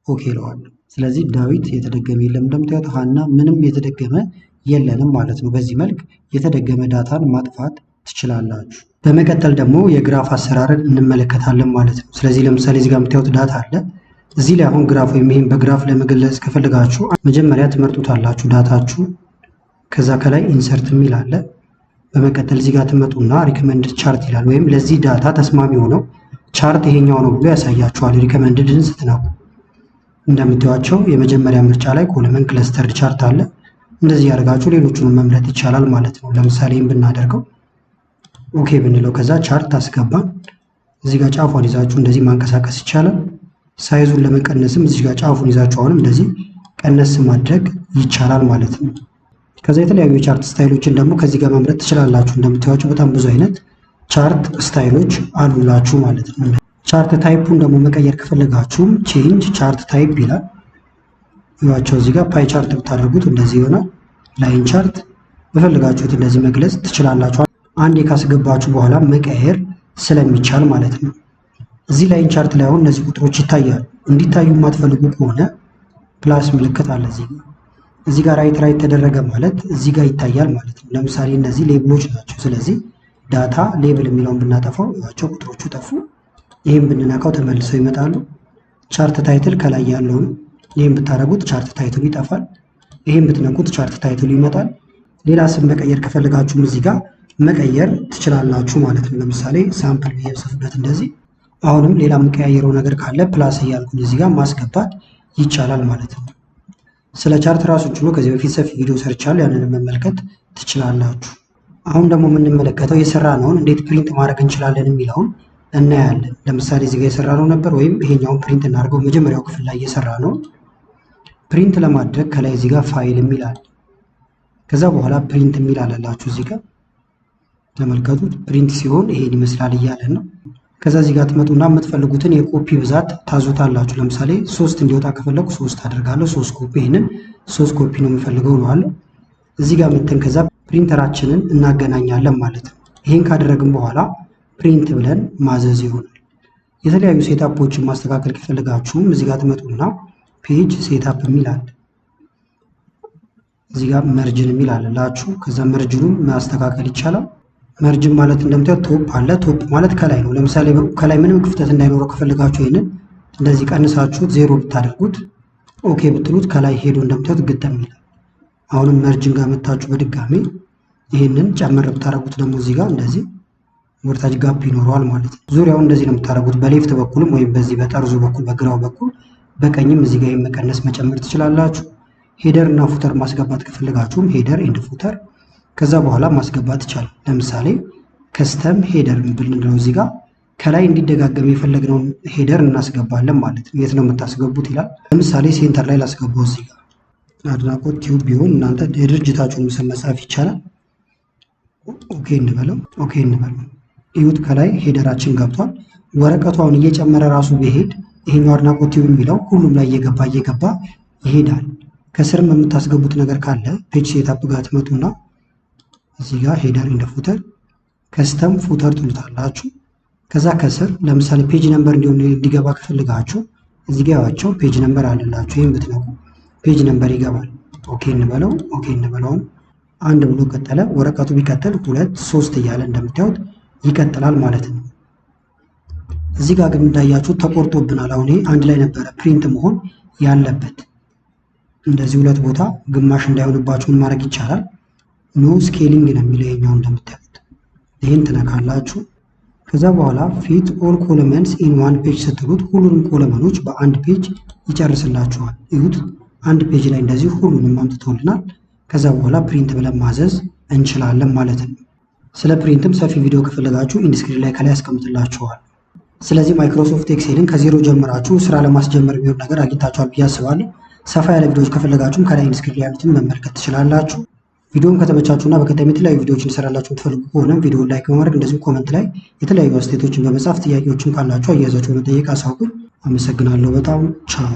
ኦኬ እለዋለሁ። ስለዚህ ዳዊት የተደገመ የለም እንደምታዩት፣ ሀና ምንም የተደገመ የለንም ማለት ነው። በዚህ መልክ የተደገመ ዳታን ማጥፋት ትችላላችሁ። በመቀጠል ደግሞ የግራፍ አሰራርን እንመለከታለን ማለት ነው። ስለዚህ ለምሳሌ እዚህ ጋር የምታዩት ዳታ አለ። እዚህ ላይ አሁን ግራፍ ወይም ይሄን በግራፍ ለመግለጽ ከፈልጋችሁ መጀመሪያ ትመርጡታላችሁ ዳታችሁ። ከዛ ከላይ ኢንሰርት የሚል አለ። በመቀጠል እዚህ ጋር ትመጡና ሪከመንድድ ቻርት ይላል። ወይም ለዚህ ዳታ ተስማሚ ሆነው ቻርት ይሄኛው ነው ብሎ ያሳያችኋል። ሪከመንድድን ስትነኩ እንደምታዩቸው የመጀመሪያ ምርጫ ላይ ኮለመን ክለስተርድ ቻርት አለ። እንደዚህ ያደርጋችሁ ሌሎቹንም መምረጥ ይቻላል ማለት ነው። ለምሳሌ ብናደርገው ኦኬ ብንለው ከዛ ቻርት አስገባን። እዚህ ጋር ጫፉን ይዛችሁ እንደዚህ ማንቀሳቀስ ይቻላል። ሳይዙን ለመቀነስም እዚህ ጋር ጫፉን ይዛችሁ አሁንም እንደዚህ ቀነስ ማድረግ ይቻላል ማለት ነው። ከዛ የተለያዩ የቻርት ስታይሎችን ደግሞ ከዚህ ጋር መምረጥ ትችላላችሁ። እንደምታዩቸው በጣም ብዙ አይነት ቻርት ስታይሎች አሉላችሁ ማለት ነው። ቻርት ታይፑን ደግሞ መቀየር ከፈለጋችሁም ቼንጅ ቻርት ታይፕ ይላል። ይዋቸው እዚህ ጋር ፓይ ቻርት ብታደርጉት እንደዚህ ይሆናል። ላይን ቻርት በፈለጋችሁት እንደዚህ መግለጽ ትችላላችሁ። አንዴ ካስገባችሁ በኋላ መቀየር ስለሚቻል ማለት ነው። እዚህ ላይን ቻርት ላይ አሁን እነዚህ ቁጥሮች ይታያሉ። እንዲታዩ የማትፈልጉ ከሆነ ፕላስ ምልክት አለ እዚህ ጋር ራይት ተደረገ ማለት እዚህ ጋር ይታያል ማለት ነው። ለምሳሌ እነዚህ ሌብሎች ናቸው። ስለዚህ ዳታ ሌብል የሚለውን ብናጠፋው ያቸው ቁጥሮቹ ጠፉ። ይህም ብንነካው ተመልሰው ይመጣሉ። ቻርት ታይትል ከላይ ያለውን ይህም ብታደርጉት ቻርት ታይትሉ ይጠፋል። ይህም ብትነኩት ቻርት ታይትሉ ይመጣል። ሌላ ስም መቀየር ከፈለጋችሁም እዚህ ጋር መቀየር ትችላላችሁ ማለት ነው። ለምሳሌ ሳምፕል ብዬ ብጽፍበት እንደዚህ አሁንም ሌላ የምቀያየረው ነገር ካለ ፕላስ እያልኩኝ እዚህ ጋር ማስገባት ይቻላል ማለት ነው። ስለ ቻርት ራሱን ችሎ ከዚህ በፊት ሰፊ ቪዲዮ ሰርቻለሁ፣ ያንን መመልከት ትችላላችሁ። አሁን ደግሞ የምንመለከተው የሰራነውን እንዴት ፕሪንት ማድረግ እንችላለን የሚለውን እናያለን። ለምሳሌ እዚህ ጋር የሰራነው ነበር ወይም ይሄኛውን ፕሪንት እናድርገው። መጀመሪያው ክፍል ላይ የሰራነው ፕሪንት ለማድረግ ከላይ እዚህ ጋር ፋይል የሚል አለ። ከዛ በኋላ ፕሪንት የሚል አለላችሁ እዚህ ጋር ተመልከቱት። ፕሪንት ሲሆን ይሄን ይመስላል እያለን ነው። ከዛ እዚህ ጋር ትመጡና የምትፈልጉትን የኮፒ ብዛት ታዙታላችሁ። ለምሳሌ 3 እንዲወጣ ከፈለኩ 3 አደርጋለሁ። 3 ኮፒ ይሄንን 3 ኮፒ ነው የምፈልገው ነው አለ። እዚህ ጋር መተን ከዛ ፕሪንተራችንን እናገናኛለን ማለት ነው። ይሄን ካደረግን በኋላ ፕሪንት ብለን ማዘዝ ይሆናል። የተለያዩ ሴታፖችን ማስተካከል ከፈለጋችሁም እዚህ ጋር ትመጡና ፔጅ ሴታፕ የሚል አለ። እዚህ ጋር መርጅን የሚል አለላችሁ። ከዛ መርጅኑን ማስተካከል ይቻላል። መርጅን ማለት እንደምታዩት ቶፕ አለ። ቶፕ ማለት ከላይ ነው። ለምሳሌ ከላይ ምንም ክፍተት እንዳይኖረው ከፈለጋችሁ ይሄንን እንደዚህ ቀንሳችሁት 0 ብታደርጉት ኦኬ ብትሉት ከላይ ሄዶ እንደምታዩት ግጥም ይላል። አሁንም መርጅን ጋር መታችሁ በድጋሚ ይሄንን ጨምር ብታደርጉት ደግሞ እዚህ ጋር እንደዚህ ወርታጅ ጋፕ ይኖረዋል ማለት ነው። ዙሪያውን እንደዚህ ነው የምታደርጉት። በሌፍት በኩልም ወይም በዚህ በጠርዙ በኩል በግራው በኩል በቀኝም እዚህ ጋር መቀነስ መጨመር ትችላላችሁ። ሄደር እና ፉተር ማስገባት ከፈለጋችሁም ሄደር ኤንድ ፉተር ከዛ በኋላ ማስገባት ይቻላል። ለምሳሌ ከስተም ሄደር ብንለው እዚህ ጋር ከላይ እንዲደጋገም የፈለግነውን ሄደር እናስገባለን ማለት ነው። የት ነው የምታስገቡት ይላል። ለምሳሌ ሴንተር ላይ ላስገባው እዚህ ጋር አድናቆት ቲዩብ ቢሆን እናንተ የድርጅታችሁን ምስል መጻፍ ይቻላል። ኦኬ እንበለው። እዩት፣ ከላይ ሄደራችን ገብቷል። ወረቀቱ አሁን እየጨመረ ራሱ ቢሄድ ይሄኛው አድናቆት ቲዩብ የሚለው ሁሉም ላይ እየገባ ይሄዳል። ከስርም የምታስገቡት ነገር ካለ ፔጅ ሴታፕ ጋር ትመጡና እዚህ ጋር ሄደር ኢንደ ፉተር ከስተም ፉተር ትሉታላችሁ። ከዛ ከስር ለምሳሌ ፔጅ ነምበር እንዲገባ ከፈልጋችሁ እዚህ ጋር ያዋቸው ፔጅ ነምበር አለላችሁ። ይሄን ብትነኩ ፔጅ ነምበር ይገባል። ኦኬ እንበለው። አንድ ብሎ ቀጠለ። ወረቀቱ ቢቀጥል 2 3 እያለ እንደምታዩት ይቀጥላል ማለት ነው። እዚህ ጋር ግን እንዳያችሁ ተቆርጦብናል። አሁን ይሄ አንድ ላይ ነበረ ፕሪንት መሆን ያለበት። እንደዚህ 2 ቦታ ግማሽ እንዳይሆንባችሁ ማድረግ ይቻላል። ኖ ስኬሊንግ ነው የሚለው ይሄኛው እንደምታዩት። ይሄን ትነካላችሁ። ከዛ በኋላ ፊት ኦል ኮለመንስ ኢን ዋን ፔጅ ስትሉት ሁሉንም ኮለመኖች በአንድ ፔጅ ይጨርስላችኋል። እዩት፣ አንድ ፔጅ ላይ እንደዚህ ሁሉንም አምጥቶልናል። ከዛ በኋላ ፕሪንት ብለን ማዘዝ እንችላለን ማለት ነው። ስለ ፕሪንትም ሰፊ ቪዲዮ ከፈለጋችሁ ኢንስክሪን ላይ ከላይ ያስቀምጥላችኋል። ስለዚህ ማይክሮሶፍት ኤክሴልን ከዜሮ ጀምራችሁ ስራ ለማስጀመር የሚሆን ነገር አግኝታችኋል ብዬ አስባለሁ። ሰፋ ያለ ቪዲዮዎች ከፈለጋችሁም ከላይ ኢንስክሪን ላይ ያሉትን መመልከት ትችላላችሁ። ቪዲዮውን ከተመቻችሁና በቀጣይ የተለያዩ ቪዲዮዎችን እንሰራላችሁ የምትፈልጉ ከሆነ ቪዲዮውን ላይክ በማድረግ እንደዚሁም ኮመንት ላይ የተለያዩ አስተያየቶችን በመጻፍ ጥያቄዎችን ካላችሁ አያይዛችሁ በመጠየቅ አሳውቁኝ። አመሰግናለሁ በጣም ቻው።